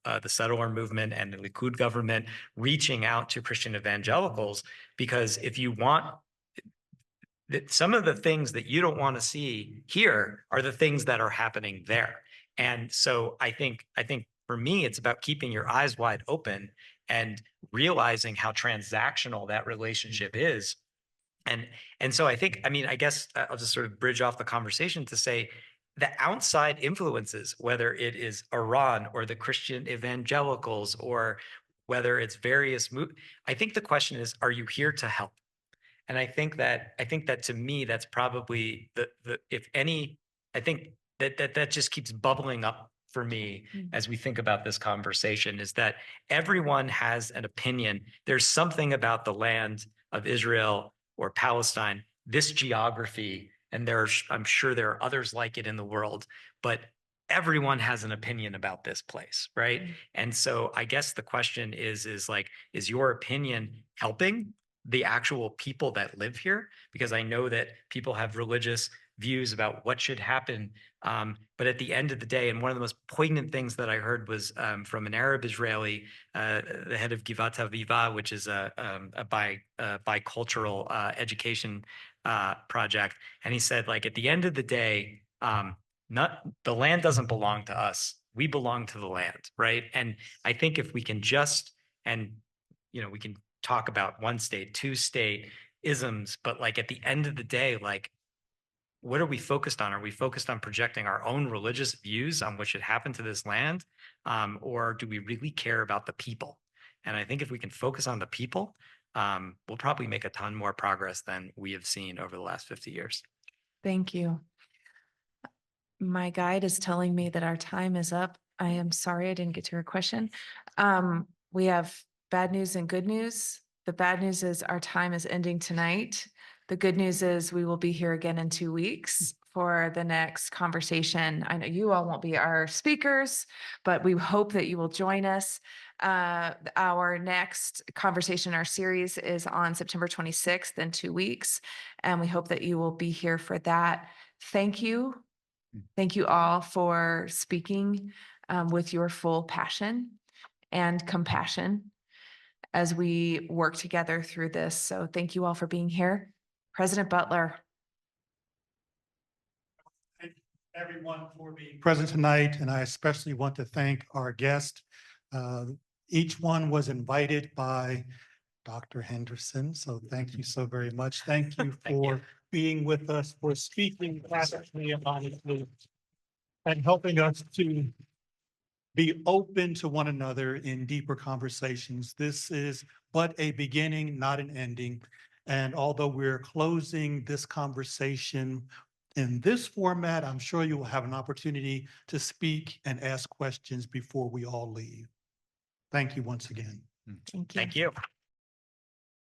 the settler movement and the Likud government reaching out to Christian evangelicals, because if you want that, some of the things that you don't want to see here are the things that are happening there. And so I think for me, it's about keeping your eyes wide open and realizing how transactional that relationship is. And so I think, I mean, I guess I'll just sort of bridge off the conversation to say the outside influences, whether it is Iran or the Christian evangelicals or whether it's various I think the question is, are you here to help? And I think that to me, that's probably the if any, I think that just keeps bubbling up for me as we think about this conversation, is that everyone has an opinion. There's something about the land of Israel or Palestine, this geography, and I'm sure there are others like it in the world, but everyone has an opinion about this place, right? And so I guess the question is like, is your opinion helping the actual people that live here? Because I know that people have religious views about what should happen. But at the end of the day, and one of the most poignant things that I heard was from an Arab Israeli, the head of Givat HaViva, which is a bicultural education project. And he said, like, at the end of the day, the land doesn't belong to us. We belong to the land, right? And I think if we can we can talk about one state, two state isms, but like at the end of the day, like, what are we focused on? Are we focused on projecting our own religious views on what should happen to this land? Or do we really care about the people? And I think if we can focus on the people, we'll probably make a ton more progress than we have seen over the last 50 years. Thank you. My guide is telling me that our time is up. I am sorry I didn't get to your question. We have bad news and good news. The bad news is our time is ending tonight. The good news is we will be here again in 2 weeks for the next conversation. I know you all won't be our speakers, but we hope that you will join us. Our next conversation, our series, is on September 26th in 2 weeks, and we hope that you will be here for that. Thank you. Thank you all for speaking with your full passion and compassion as we work together through this. So thank you all for being here. President Butler. Thank everyone for being present tonight, and I especially want to thank our guest, Each one was invited by Dr. Henderson, so thank you so very much. Thank you Thank you. for being with us, for speaking passionately and honestly, and helping us to be open to one another in deeper conversations. This is but a beginning, not an ending. And although we're closing this conversation in this format, I'm sure you will have an opportunity to speak and ask questions before we all leave. Thank you once again. Thank you.